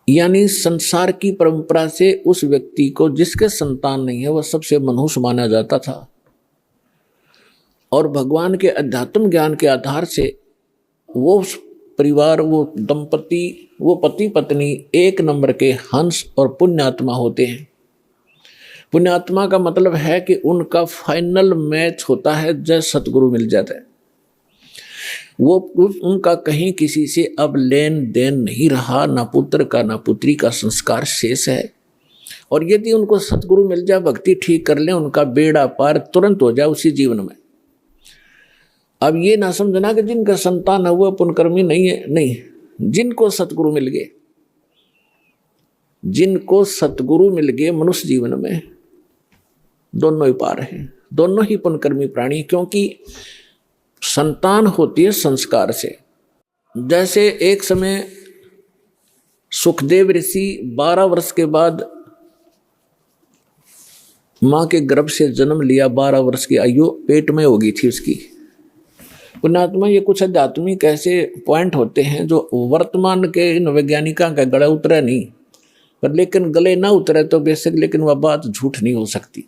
यानी संसार की परंपरा से उस व्यक्ति को जिसके संतान नहीं है वह सबसे मनहूस माना जाता था, और भगवान के अध्यात्म ज्ञान के आधार से वो परिवार, वो दंपति, वो पति पत्नी एक नंबर के हंस और पुण्यात्मा होते हैं। पुण्यात्मा का मतलब है कि उनका फाइनल मैच होता है जब सतगुरु मिल जाता है। वो उनका कहीं किसी से अब लेन देन नहीं रहा, ना पुत्र का ना पुत्री का संस्कार शेष है। और यदि उनको सतगुरु मिल जाए, भक्ति ठीक कर ले, उनका बेड़ा पार तुरंत हो जाए उसी जीवन में। अब ये ना समझना कि जिनका संतान है वो पुण्यकर्मी नहीं है, नहीं, जिनको सतगुरु मिल गए, जिनको सतगुरु मिल गए मनुष्य जीवन में, दोनों ही पार हैं, दोनों ही पुण्यकर्मी प्राणी, क्योंकि संतान होती है संस्कार से। जैसे एक समय सुखदेव ऋषि 12 वर्ष के बाद मां के गर्भ से जन्म लिया, 12 वर्ष की आयु पेट में हो गई थी उसकी। पुण्यात्मा, ये कुछ आध्यात्मिक ऐसे पॉइंट होते हैं जो वर्तमान के इन वैज्ञानिकों का गला उतरा नहीं, पर लेकिन गले ना उतरे तो बेशक, लेकिन वह बात झूठ नहीं हो सकती।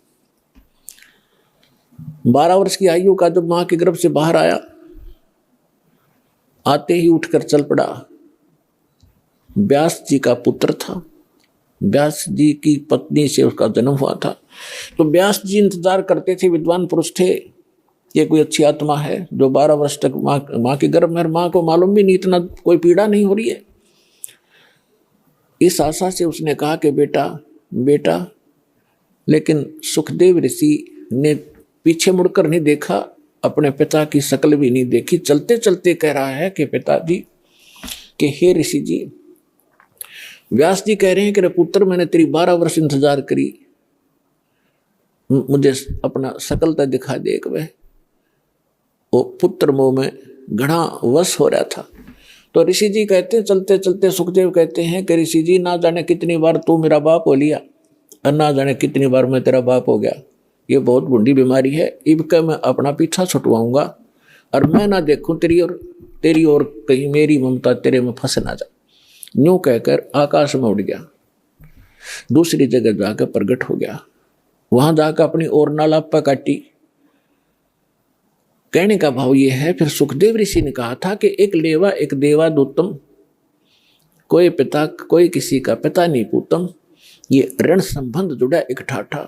12 वर्ष की आयु का जब मां के गर्भ से बाहर आया, आते ही उठकर चल पड़ा। व्यास जी का पुत्र था, व्यास जी की पत्नी से उसका जन्म हुआ था। तो व्यास जी इंतजार करते थे, विद्वान पुरुष थे, ये कोई अच्छी आत्मा है जो 12 वर्ष तक माँ के गर्भ में, माँ को मालूम भी नहीं, इतना कोई पीड़ा नहीं हो रही है। इस आशा से उसने कहा कि बेटा बेटा, लेकिन सुखदेव ऋषि ने पीछे मुड़कर नहीं देखा, अपने पिता की शक्ल भी नहीं देखी, चलते चलते कह रहा है कि पिताजी, कि हे ऋषि जी, व्यास जी कह रहे हैं कि रे पुत्र, मैंने तेरी 12 वर्ष इंतजार करी, मुझे अपना शकलता दिखा दे। एक वह वो पुत्र मोह में घड़ा वश हो रहा था। तो ऋषि जी कहते, चलते चलते सुखदेव कहते हैं कि ऋषि जी, ना जाने कितनी बार तू मेरा बाप हो लिया और ना जाने कितनी बार मैं तेरा बाप हो गया। ये बहुत बुढ़ी बीमारी है, इबका मैं अपना पीछा छुटवाऊंगा और मैं ना देखूं तेरी और कहीं मेरी ममता तेरे में फंस ना जाए। यूं कहकर आकाश में उड़ गया, दूसरी जगह जाकर प्रकट हो गया। वहां जाकर अपनी और नालापा काटी। कहने का भाव ये है, फिर सुखदेव ऋषि ने कहा था कि एक लेवा एक देवा दूतम, कोई पिता कोई किसी का पिता नहीं पूतम, ये ऋण संबंध जुड़ा एक ठाठा,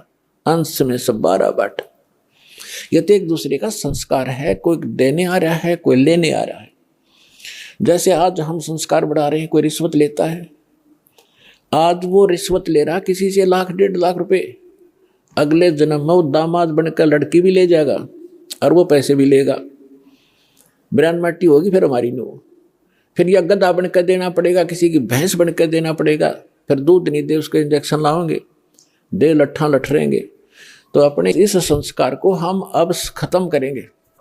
अंश में सब 12 बाट। ये तो एक दूसरे का संस्कार है, कोई देने आ रहा है, कोई लेने आ रहा है। जैसे आज हम संस्कार बढ़ा रहे हैं, कोई रिश्वत लेता है, आज वो रिश्वत ले रहा किसी से 1 लाख 1.5 लाख रुपए, अगले जन्म में वो दामाद बनकर लड़की भी ले जाएगा और वो पैसे भी लेगा, ब्रांड माटी होगी फिर हमारी नो, फिर या गधा बनकर देना पड़ेगा, किसी की भैंस बनकर देना पड़ेगा, फिर दूध नहीं दे उसके इंजेक्शन लाओगे, दे लट्ठा लठरेंगे। तो अपने इस संस्कार को हम अब खत्म करेंगे।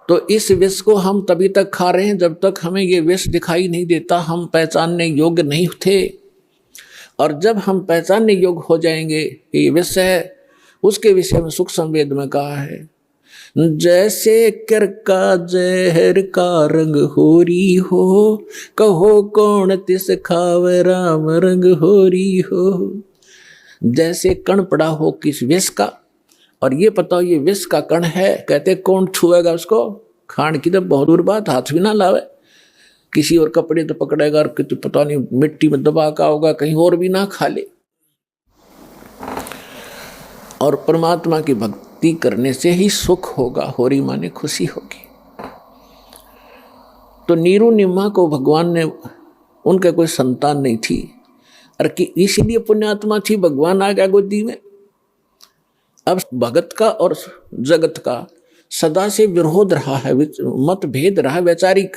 तो इस विष को हम तभी तक खा रहे हैं जब तक हमें ये विष दिखाई नहीं देता, हम पहचानने योग्य नहीं थे। और जब हम पहचानने योग्य हो जाएंगे कि ये विष है, उसके विषय में सुख संवेद में कहा है, जैसे कर का जहर का रंग होरी हो, कहो कौन तिस खावे राम रंग होरी हो। जैसे कण पड़ा हो किस विष का, और ये पता हो ये विष का कण है, कहते कौन छुएगा उसको, खान की तो बहुत दूर बात, हाथ भी ना लावे, किसी और कपड़े तो पकड़ेगा और तो पता नहीं मिट्टी में दबा का होगा, कहीं और भी ना खा ले। और परमात्मा की भक्ति करने से ही सुख होगा, होरी माने खुशी होगी। तो नीरू निम्मा को भगवान ने, उनके कोई संतान नहीं थी, और कि इसीलिए पुण्यात्मा थी, भगवान आ गया गोदी में। अब भगत का और जगत का सदा से विरोध रहा है, मतभेद रहा वैचारिक,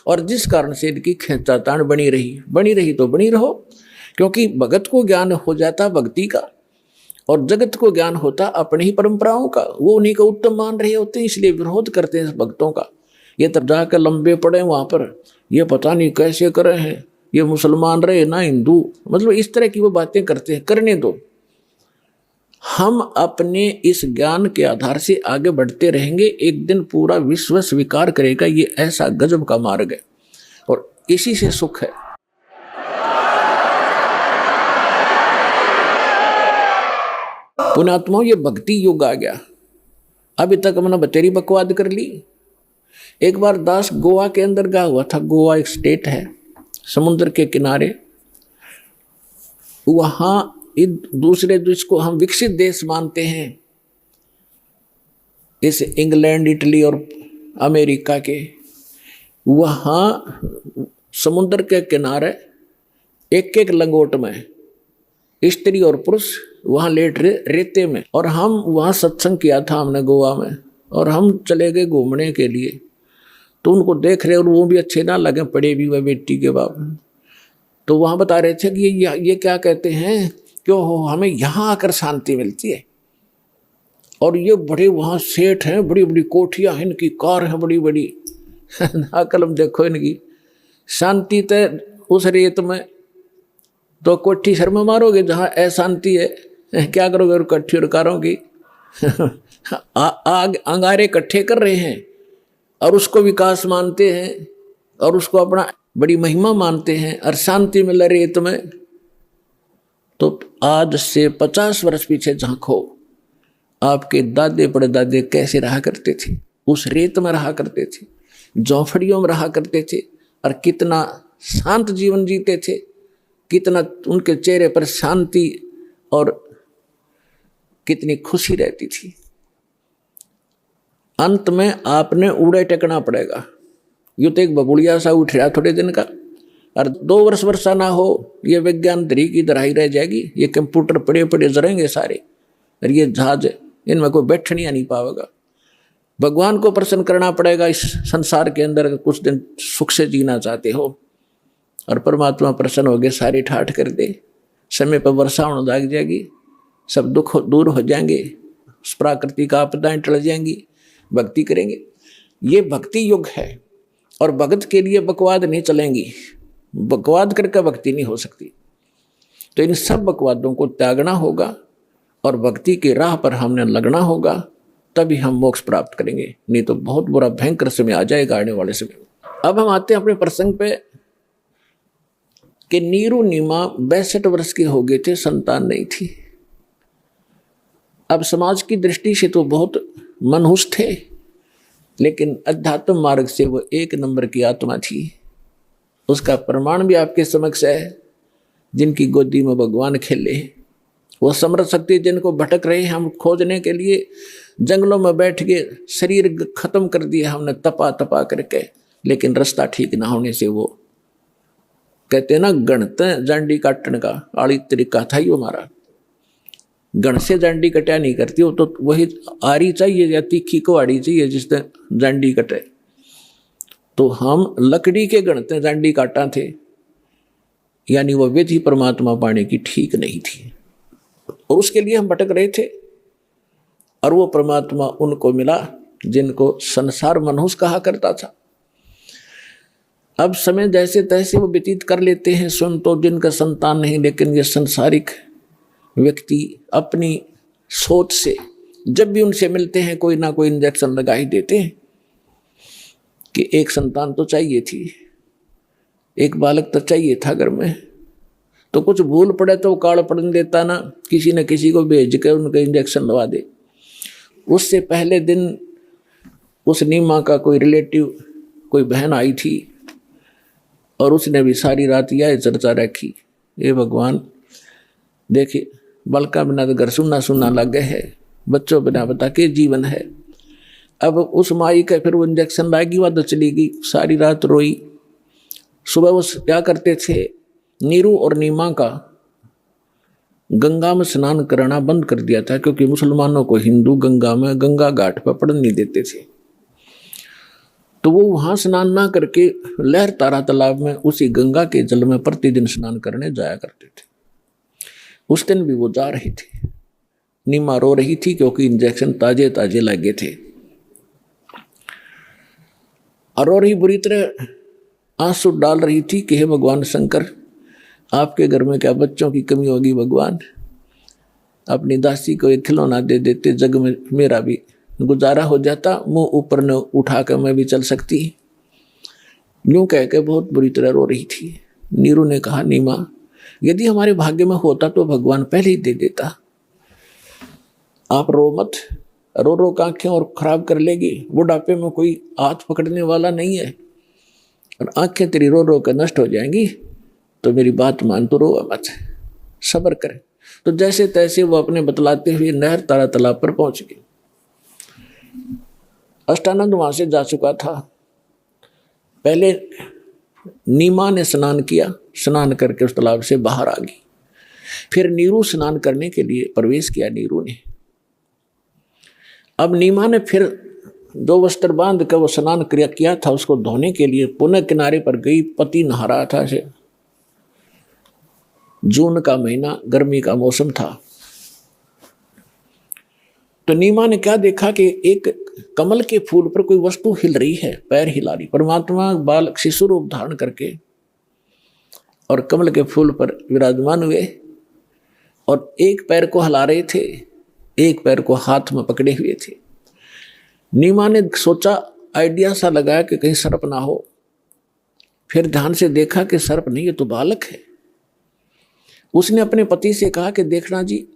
और जिस कारण से इनकी खींचातान बनी रही तो बनी रहो, क्योंकि भगत को ज्ञान हो जाता भक्ति का और जगत को ज्ञान होता अपनी ही परंपराओं का। वो उन्हीं को उत्तम मान रहे होते हैं, इसलिए विरोध करते हैं भक्तों का। ये तब जाकर लंबे पड़े वहां पर, ये पता नहीं कैसे करे हैं, ये मुसलमान रहे ना हिंदू, मतलब इस तरह की वो बातें करते हैं। करने दो, हम अपने इस ज्ञान के आधार से आगे बढ़ते रहेंगे। एक दिन पूरा विश्व स्वीकार करेगा ये ऐसा गजब का मार्ग है और इसी से सुख है। पुण्यात्माओं, ये भक्ति युग आ गया। अभी तक हमने बतेरी बकवाद कर ली। एक बार दास गोवा के अंदर गया हुआ था। गोवा एक स्टेट है समुद्र के किनारे। वहां दूसरे देश को हम विकसित देश मानते हैं, इस इंग्लैंड, इटली और अमेरिका के। वहाँ समुद्र के किनारे एक एक लंगोट में स्त्री और पुरुष वहाँ लेट रहे रेते में। और हम वहाँ सत्संग किया था हमने गोवा में, और हम चले गए घूमने के लिए। तो उनको देख रहे और वो भी अच्छे ना लगे, पड़े भी वह बेटी के बाप। तो वहाँ बता रहे थे कि ये क्या कहते हैं, क्यों हो हमें यहाँ आकर शांति मिलती है। और ये बड़े वहाँ सेठ हैं, बड़ी बड़ी कोठियाँ हैं, इनकी कार हैं बड़ी बड़ी। कलम देखो इनकी शांति। तय उस रेत में तो कोठी शर्मा मारोगे जहाँ अशांति है, क्या करोगे? और कट्ठी और कारों की आग अंगारे इकट्ठे कर रहे हैं और उसको विकास मानते हैं और उसको अपना बड़ी महिमा मानते हैं, और शांति मिल रेत में। तो आज से 50 वर्ष पीछे झांको, आपके दादे परदादे कैसे रहा करते थे? उस रेत में रहा करते थे, झोंपड़ियों में रहा करते थे, और कितना शांत जीवन जीते थे, कितना उनके चेहरे पर शांति और कितनी खुशी रहती थी। अंत में आपने उड़े टेकना पड़ेगा। यूं तो एक बबुड़िया सा उठ रहा थोड़े दिन का, और 2 वर्ष वर्षा ना हो, ये विज्ञान दरी की दराई रह जाएगी। ये कंप्यूटर पड़े पड़े जरेंगे सारे, और ये जहाज इनमें कोई बैठने नहीं पाएगा। भगवान को प्रसन्न करना पड़ेगा इस संसार के अंदर। कुछ दिन सुख से जीना चाहते हो और परमात्मा प्रसन्न हो गए, सारी ठाठ कर दे, समय पर वर्षा होने लग जाएगी, सब दुख दूर हो जाएंगे, प्राकृतिक आपदाएं टल जाएंगी, भक्ति करेंगे। ये भक्ति युग है और भगत के लिए बकवाद नहीं चलेंगी। बकवाद करके भक्ति नहीं हो सकती। तो इन सब बकवादों को त्यागना होगा और भक्ति की राह पर हमने लगना होगा, तभी हम मोक्ष प्राप्त करेंगे। नहीं तो बहुत बुरा भयंकर समय आ जाएगा आने वाले समय। अब हम आते हैं अपने प्रसंग पे कि नीरू नीमा 62 वर्ष के हो गए थे, संतान नहीं थी। अब समाज की दृष्टि से तो बहुत मनहूस थे, लेकिन अध्यात्म मार्ग से वो 1 नंबर की आत्मा थी। उसका प्रमाण भी आपके समक्ष है। जिनकी गोदी में भगवान खेले, वो समर्थ शक्ति जिनको भटक रहे हैं, हम खोजने के लिए जंगलों में बैठ के शरीर खत्म कर दिया हमने तपा करके, लेकिन रास्ता ठीक ना होने से वो कहते हैं ना, गणते जांडी काटने का आड़ी तरीका था ही हमारा। गण से जांडी कटा नहीं करती हो, तो वही आरी चाहिए या तीखी को आड़ी चाहिए जिसने जांडी कटे। तो हम लकड़ी के गणते जांडी काटा थे, यानी वह विधि परमात्मा पाने की ठीक नहीं थी, और उसके लिए हम भटक रहे थे। और वो परमात्मा उनको मिला जिनको संसार मनहूस कहा करता था। अब समय जैसे तैसे वो व्यतीत कर लेते हैं, स्वयं तो जिनका संतान नहीं, लेकिन ये संसारिक व्यक्ति अपनी सोच से जब भी उनसे मिलते हैं कोई ना कोई इंजेक्शन लगा ही देते हैं कि एक संतान तो चाहिए थी, एक बालक तो चाहिए था घर में। तो कुछ भूल पड़े तो काल पड़ने देता ना, किसी न किसी को भेज के उनका इंजेक्शन लगा दे। उससे पहले दिन उस नीमा का कोई रिलेटिव, कोई बहन आई थी, और उसने भी सारी रात यह चर्चा रखी, ये भगवान देखिए बलका बिना तो घर सुनना सुनना लग गए है, बच्चों बिना बता के जीवन है। अब उस माई का फिर वो इंजेक्शन लाएगी, वह तो चली गई, सारी रात रोई। सुबह वो क्या करते थे, नीरू और नीमा का गंगा में स्नान कराना बंद कर दिया था, क्योंकि मुसलमानों को हिंदू गंगा में गंगा घाट पर पड़ने नहीं देते थे। तो वो वहां स्नान ना करके लहर तारा तालाब में उसी गंगा के जल में प्रतिदिन स्नान करने जाया करते थे। उस दिन भी वो जा रही थी। नीमा रो रही थी क्योंकि इंजेक्शन ताजे ताजे लगे थे। और रो रही बुरी तरह आंसू डाल रही थी कि हे भगवान शंकर, आपके घर में क्या बच्चों की कमी होगी भगवान, अपनी दासी को एक खिलौना दे देते, जग में मेरा भी गुजारा हो जाता, मुंह ऊपर न उठा कर मैं भी चल सकती। यूं कह के बहुत बुरी तरह रो रही थी। नीरू ने कहा, नीमा यदि हमारे भाग्य में होता तो भगवान पहले ही दे देता। आप रो मत, रो रो के आंखें और खराब कर लेगी। बुढ़ापे में कोई हाथ पकड़ने वाला नहीं है और आंखें तेरी रो रो कर नष्ट हो जाएंगी। तो मेरी बात मान, तो रो मत, सब्र करे। तो जैसे तैसे वो अपने बतलाते हुए नहर तारा तालाब पर पहुंच गई। अष्टानंद वहां से जा चुका था। पहले नीमा ने स्नान किया, स्नान करके उस तालाब से बाहर आ गई। फिर नीरू स्नान करने के लिए प्रवेश किया। नीरू ने अब नीमा ने फिर 2 वस्त्र बांध कर वो स्नान क्रिया किया था, उसको धोने के लिए पुनः किनारे पर गई। पति नहा रहा था। जून का महीना, गर्मी का मौसम था। तो नीमा ने क्या देखा कि एक कमल के फूल पर कोई वस्तु हिल रही है, पैर हिला रही। परमात्मा बालक शिशु रूप धारण करके और कमल के फूल पर विराजमान हुए और एक पैर को हिला रहे थे, एक पैर को हाथ में पकड़े हुए थे। नीमा ने सोचा, आइडिया सा लगाया कि कहीं सर्प ना हो। फिर ध्यान से देखा कि सर्प नहीं, ये तो बालक है। उसने अपने पति से कहा कि देखना जी,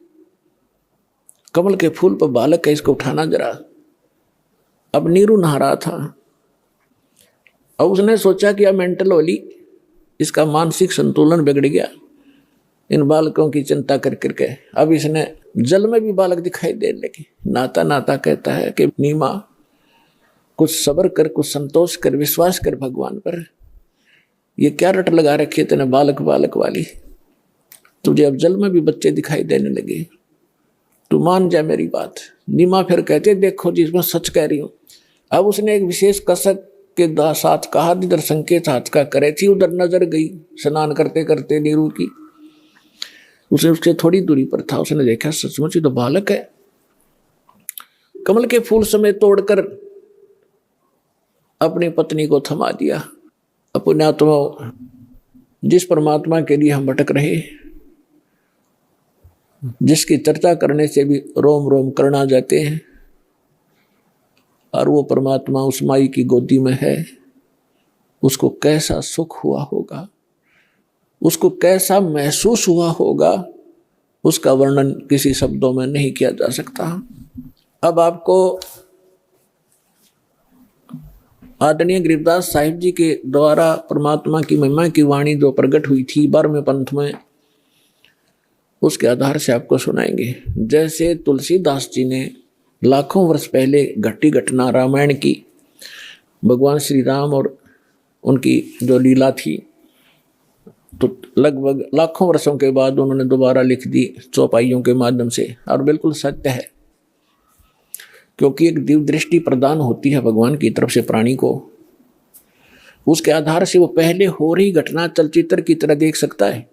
कमल के फूल पर बालक है, इसको उठाना जरा। अब नीरू नहा रहा था और उसने सोचा कि अब मेंटल वाली, इसका मानसिक संतुलन बिगड़ गया इन बालकों की चिंता कर करके। अब इसने जल में भी बालक दिखाई देने लगे। नाता नाता कहता है कि नीमा, कुछ सब्र कर, कुछ संतोष कर, विश्वास कर भगवान पर। ये क्या रट लगा रखी है तेने बालक बालक वाली, तुझे अब जल में भी बच्चे दिखाई देने लगे, तू मान जा मेरी बात। नीमा फिर कहते, देखो जी मैं सच कह रही हूं। अब उसने एक विशेष कसक के साथ कहा, जिधर संकेत हाथ का करे थी उधर नजर गई स्नान करते करते नीरू की। उसे उससे थोड़ी दूरी पर था। उसने देखा सचमुच ही तो बालक है। कमल के फूल समेत तोड़कर अपनी पत्नी को थमा दिया। अपने आत्मा, जिस परमात्मा के लिए हम भटक रहे, जिसकी चर्चा करने से भी रोम रोम करना जाते हैं, और वो परमात्मा उस माई की गोदी में है, उसको कैसा सुख हुआ होगा, उसको कैसा महसूस हुआ होगा, उसका वर्णन किसी शब्दों में नहीं किया जा सकता। अब आपको आदरणीय गरीबदास साहिब जी के द्वारा परमात्मा की महिमा की वाणी जो प्रकट हुई थी 12वें पंथ में, उसके आधार से आपको सुनाएंगे। जैसे तुलसीदास जी ने लाखों वर्ष पहले घटी घटना रामायण की, भगवान श्री राम और उनकी जो लीला थी, तो लगभग लाखों वर्षों के बाद उन्होंने दोबारा लिख दी चौपाइयों के माध्यम से। और बिल्कुल सत्य है, क्योंकि एक दिव्य दृष्टि प्रदान होती है भगवान की तरफ से प्राणी को। उसके आधार से वो पहले हो रही घटना चलचित्र की तरह देख सकता है।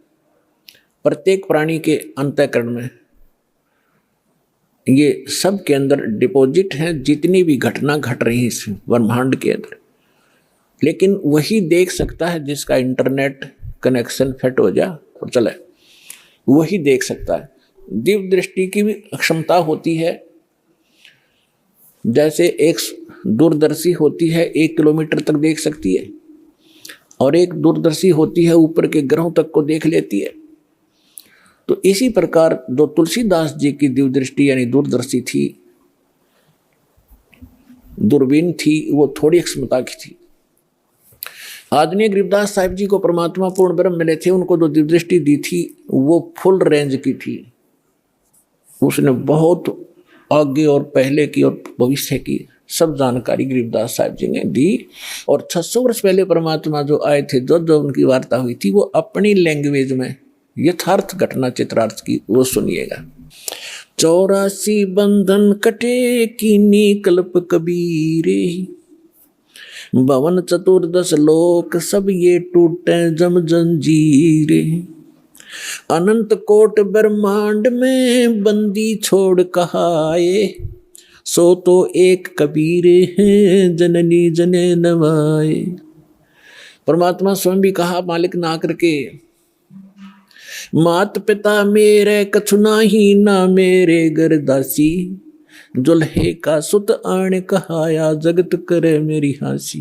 प्रत्येक प्राणी के अंतःकरण में ये सब के अंदर डिपॉजिट है, जितनी भी घटना घट रही है इस ब्रह्मांड के अंदर। लेकिन वही देख सकता है जिसका इंटरनेट कनेक्शन फिट हो जाए और चले, वही देख सकता है। दिव्य दृष्टि की भी क्षमता होती है। जैसे एक दूरदर्शी होती है 1 किलोमीटर तक देख सकती है, और एक दूरदर्शी होती है ऊपर के ग्रहों तक को देख लेती है। तो इसी प्रकार जो तुलसीदास जी की दिव्य दृष्टि यानी दूरदर्शी थी, दूरबीन थी, वो थोड़ी क्षमता की थी। आदरणीय गरीबदास साहिब जी को परमात्मा पूर्ण ब्रह्म मिले थे, उनको जो दिव्य दृष्टि दी थी वो फुल रेंज की थी। उसने बहुत आगे और पहले की और भविष्य की सब जानकारी गरीबदास साहिब जी ने दी। और 600 वर्ष पहले परमात्मा जो आए थे, जो उनकी वार्ता हुई थी, वो अपनी लैंग्वेज में यथार्थ घटना चित्रार्थ की, वो सुनिएगा। 84 बंधन कटे कीनी कल्प कबीरे, भवन चतुर्दश लोक सब ये टूटे जम जंजीरे, अनंत कोट ब्रह्मांड में बंदी छोड़ कहाए, सो तो एक कबीर है जननी जने नवाए। परमात्मा स्वयं भी कहा मालिक ना करके, मात पिता मेरे कछु नाही ना मेरे घर दासी, दुल्हे का सुत आण कहाया जगत करे मेरी हासी।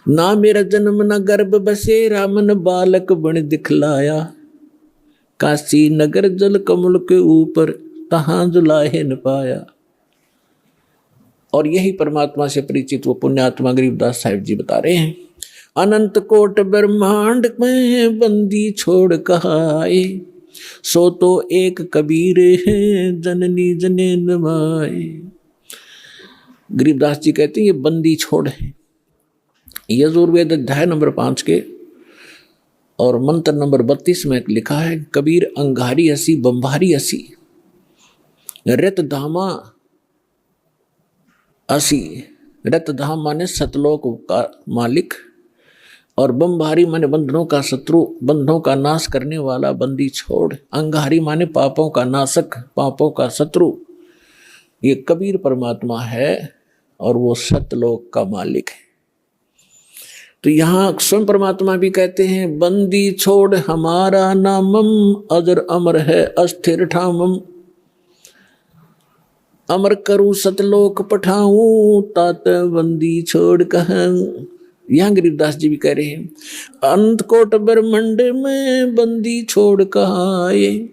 ना मेरा जन्म न गर्भ बसेरा मन बालक बन दिखलाया, काशी नगर जल कमल के ऊपर तहां जुलाहे न पाया। और यही परमात्मा से परिचित वो पुण्यात्मा गरीबदास साहिब जी बता रहे हैं, अनंत कोट ब्रह्मांड में बंदी छोड़ कहाए, सो तो एक कबीर है जननी जने नवाए। गरीबदास जी कहते हैं ये बंदी छोड़ है। यजुर्वेद अध्याय नंबर 5 के और मंत्र नंबर 32 में लिखा है, कबीर अंगारी असी बंबारी असी, रत धामा असी। रत धाम माने सतलोक का मालिक, और बंबारी माने बंधनों का शत्रु, बंधनों का नाश करने वाला बंदी छोड़। अंगारी माने पापों का नाशक, पापों का शत्रु। ये कबीर परमात्मा है और वो सतलोक का मालिक है। तो यहाँ स्वयं परमात्मा भी कहते हैं, बंदी छोड़ हमारा नामम, अजर अमर है अस्थिर ठामम, अमर करूं सतलोक पठाऊं, तात बंदी छोड़ कहूं। यहाँ गरीबदास जी भी कह रहे हैं, अनंत कोट ब्रह्मंड में बंदी छोड़ कहाए,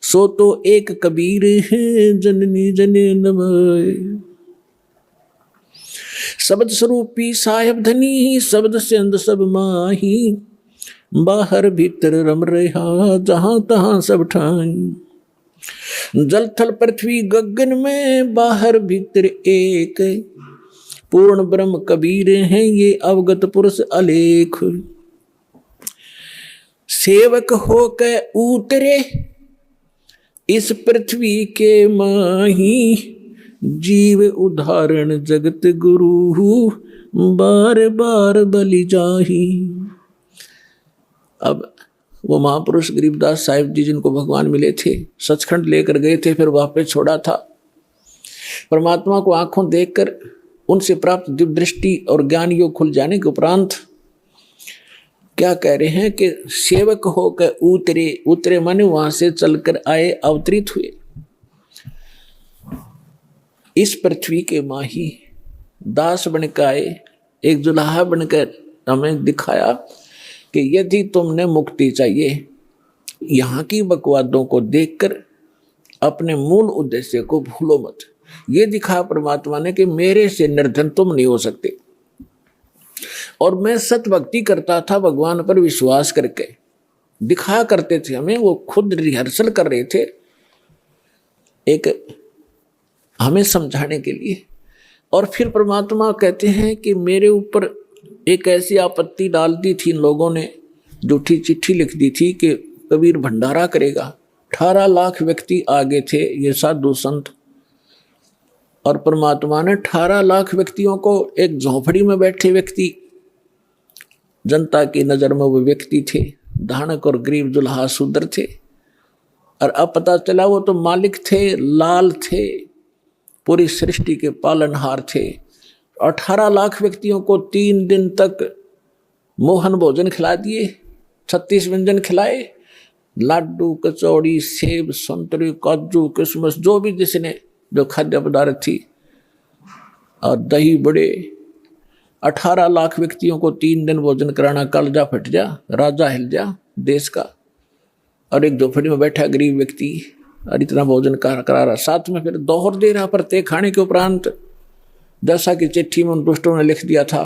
सो तो एक कबीर है जननी जने नवाए। शब्द स्वरूपी साहेब धनी, शब्द से अंद सब माही, बाहर भीतर रम रहा जहां तहां सब ठाई। जल थल पृथ्वी गगन में बाहर भीतर एक, पूर्ण ब्रह्म कबीर हैं ये अवगत पुरुष अलेख। सेवक होकर उतरे इस पृथ्वी के माही, जीव उदाहरण जगत गुरु बार बार बलि जाही। अब वो महापुरुष गरीबदास साहिब जी जिनको भगवान मिले थे, सचखंड लेकर गए थे, फिर वापस छोड़ा था। परमात्मा को आंखों देखकर उनसे प्राप्त दिव्य दृष्टि और ज्ञान योग खुल जाने के उपरांत क्या कह रहे हैं कि सेवक होकर उतरे। उतरे माने वहां से चलकर आए, अवतरित हुए इस पृथ्वी के माही, दास बनकर आए, एक दुल्हा बनकर हमें दिखाया कि यदि तुमने मुक्ति चाहिए, यहाँ की बकवादों को देखकर अपने मूल उद्देश्य को भूलो मत। ये दिखा परमात्मा ने कि मेरे से निर्धन तुम नहीं हो सकते। और मैं सत भक्ति करता था भगवान पर विश्वास करके, दिखा करते थे हमें, वो खुद रिहर्सल कर रहे थे एक हमें समझाने के लिए। और फिर परमात्मा कहते हैं कि मेरे ऊपर एक ऐसी आपत्ति डाल दी थी इन लोगों ने, झूठी चिट्ठी लिख दी थी कि कबीर भंडारा करेगा। 18 लाख व्यक्ति आगे थे, ये साधु संत, और परमात्मा ने 18 लाख व्यक्तियों को, एक झोंपड़ी में बैठे व्यक्ति, जनता की नजर में वो व्यक्ति थे, धानक और गरीब दुल्हा शूद्र थे, और अब पता चला वो तो मालिक थे, लाल थे, पूरी सृष्टि के पालनहार थे। 18 लाख व्यक्तियों को 3 दिन तक मोहन भोजन खिला दिए, 36 व्यंजन खिलाए, लाडू, कचौड़ी, सेब, संतरे, काजू, किशमिश, जो भी जिसने जो खाद्य पदार्थ थी, और दही बड़े। 18 लाख व्यक्तियों को 3 दिन भोजन कराना, कलजा फट जा, राजा हिल जा देश का। और एक झोपड़ी में बैठा गरीब व्यक्ति और इतना भोजन करा रहा, साथ में फिर दोहर दे रहा प्रत्येक खाने के उपरांत, जैसा कि चिट्ठी में उन दुष्टों ने लिख दिया था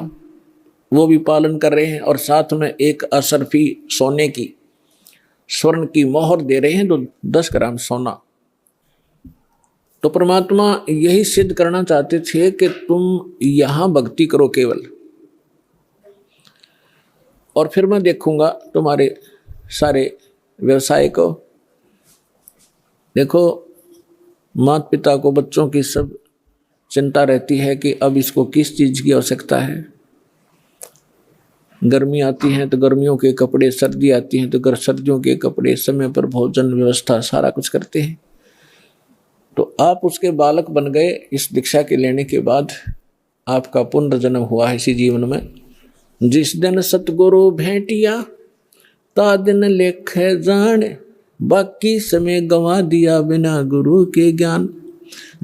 वो भी पालन कर रहे हैं। और साथ में एक असरफी सोने की, स्वर्ण की मोहर दे रहे हैं, तो 10 ग्राम सोना। तो परमात्मा यही सिद्ध करना चाहते थे कि तुम यहां भक्ति करो केवल, और फिर मैं देखूंगा तुम्हारे सारे व्यवसाय को। देखो, माता पिता को, बच्चों की सब चिंता रहती है कि अब इसको किस चीज़ की आवश्यकता है। गर्मी आती है तो गर्मियों के कपड़े, सर्दी आती है तो सर्दियों के कपड़े, समय पर भोजन व्यवस्था सारा कुछ करते हैं। तो आप उसके बालक बन गए। इस दीक्षा के लेने के बाद आपका पुनर्जन्म हुआ है इसी जीवन में। जिस दिन सतगुरु भेंटिया ता दिन लेख जान, बाकी समय गंवा दिया बिना गुरु के ज्ञान।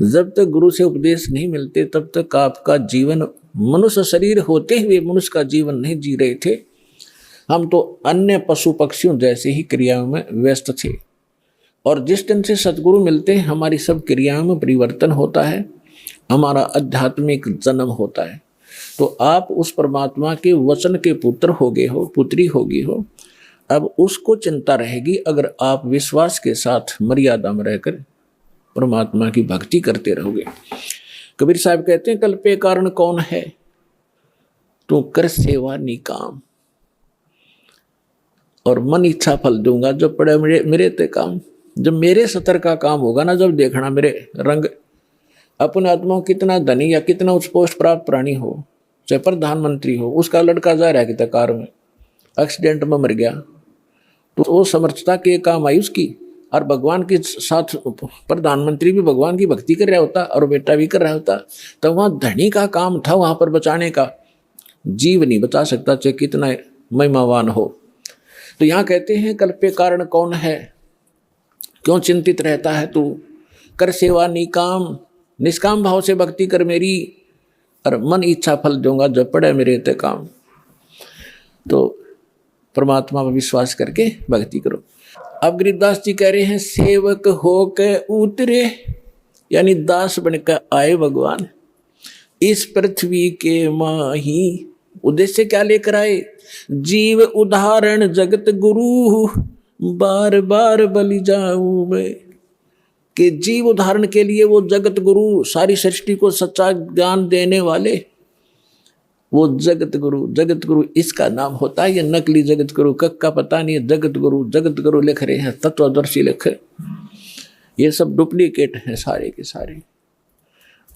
जब तक गुरु से उपदेश नहीं मिलते तब तक आपका जीवन, मनुष्य शरीर होते हुए मनुष्य का जीवन नहीं जी रहे थे। हम तो अन्य पशु पक्षियों जैसे ही क्रियाओं में व्यस्त थे। और जिस दिन से सतगुरु मिलते हैं हमारी सब क्रियाओं में परिवर्तन होता है, हमारा आध्यात्मिक जन्म होता है। तो आप उस परमात्मा के वचन के पुत्र हो गए हो, पुत्री होगी हो। अब उसको चिंता रहेगी अगर आप विश्वास के साथ मर्यादा में रहकर परमात्मा की भक्ति करते रहोगे। कबीर साहब कहते हैं कल्पे कारण कौन है, तू कर सेवा निकाम, और मन इच्छा फल दूंगा जब पड़े मेरे ते काम। जब मेरे सतर का काम होगा ना, जब देखना मेरे रंग। अपने आत्मा कितना धनी या कितना उच्च पोस्ट प्राप्त प्राणी हो, चाहे प्रधानमंत्री हो, उसका लड़का जा रहा है कि कार में एक्सीडेंट में मर गया, तो वो समर्थता के काम आई उसकी। और भगवान के साथ प्रधानमंत्री भी भगवान की भक्ति कर रहा होता और बेटा भी कर रहा होता, तो वहाँ धनी का काम था वहाँ पर बचाने का। जीव नहीं बचा सकता चाहे कितना महिमावान हो। तो यहाँ कहते हैं कल्पे कारण कौन है, क्यों चिंतित रहता है तू। कर सेवा निकाम, निष्काम भाव से भक्ति कर मेरी, और मन इच्छा फल दूंगा जब पड़े मेरे ते काम। तो परमात्मा पर विश्वास करके भक्ति करो। अब गरीबदास जी कह रहे हैं सेवक हो के उतरे, यानी दास बनकर आए भगवान इस पृथ्वी के माही। उद्देश्य क्या लेकर आए, जीव उदाहरण जगत गुरु, बार बार बलि जाऊं मैं। कि जीव उदाहरण के लिए वो जगत गुरु, सारी सृष्टि को सच्चा ज्ञान देने वाले, वो जगत गुरु इसका नाम होता है। ये नकली जगत गुरु का पता नहीं है। जगत गुरु लिख रहे हैं, तत्वदर्शी लिख, ये सब डुप्लीकेट हैं सारे के सारे।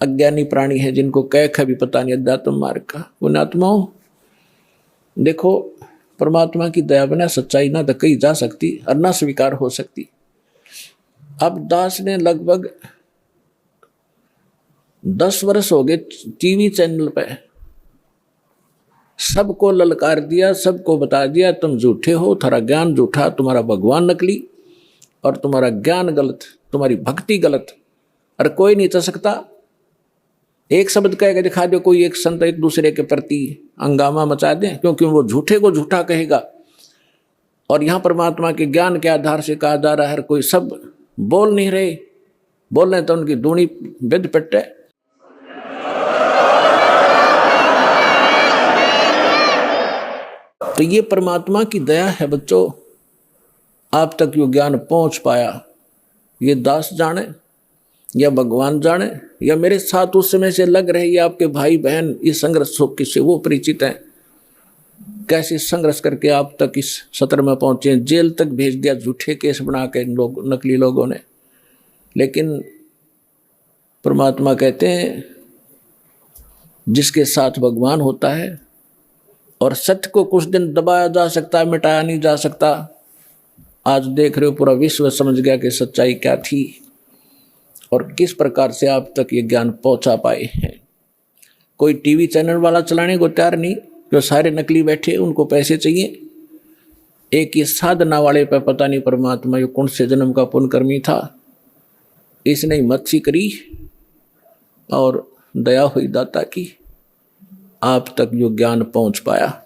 अज्ञानी प्राणी है जिनको कैख भी पता नहीं अध्यात्म मार्ग का। उन आत्माओं देखो, परमात्मा की दया बिना सच्चाई ना तो कही जा सकती और ना स्वीकार हो सकती। अब दास ने लगभग 10 वर्ष हो गए टीवी चैनल पे सबको ललकार दिया, सबको बता दिया तुम झूठे हो, तुम्हारा ज्ञान झूठा, तुम्हारा भगवान नकली और तुम्हारा ज्ञान गलत, तुम्हारी भक्ति गलत। और कोई नहीं चल सकता। एक शब्द कह के दिखा दो, कोई एक संत एक दूसरे के प्रति हंगामा मचा दे, क्योंकि वो झूठे को झूठा कहेगा। और यहाँ परमात्मा के ज्ञान के आधार से कहा जा रहा है, कोई सब बोल नहीं रहे, बोल रहे तो उनकी दूनी विद पिटे। तो ये परमात्मा की दया है बच्चों, आप तक यो ज्ञान पहुंच पाया। ये दास जाने या भगवान जाने या मेरे साथ उस समय से लग रहे ये आपके भाई बहन, इस संघर्ष से वो परिचित हैं, कैसे संघर्ष करके आप तक इस सत्र में पहुंचे। जेल तक भेज दिया झूठे केस बना के लोग, नकली लोगों ने। लेकिन परमात्मा कहते हैं जिसके साथ भगवान होता है, और सत्य को कुछ दिन दबाया जा सकता है, मिटाया नहीं जा सकता। आज देख रहे हो पूरा विश्व समझ गया कि सच्चाई क्या थी और किस प्रकार से आप तक ये ज्ञान पहुंचा पाए हैं। कोई टीवी चैनल वाला चलाने को तैयार नहीं, जो सारे नकली बैठे उनको पैसे चाहिए। एक ये साधना वाले पे पता नहीं परमात्मा ये कौन से जन्म का पुण्यकर्मी था, इसने मच्छी करी और दया हुई दाता की, आप तक जो ज्ञान पहुंच पाया।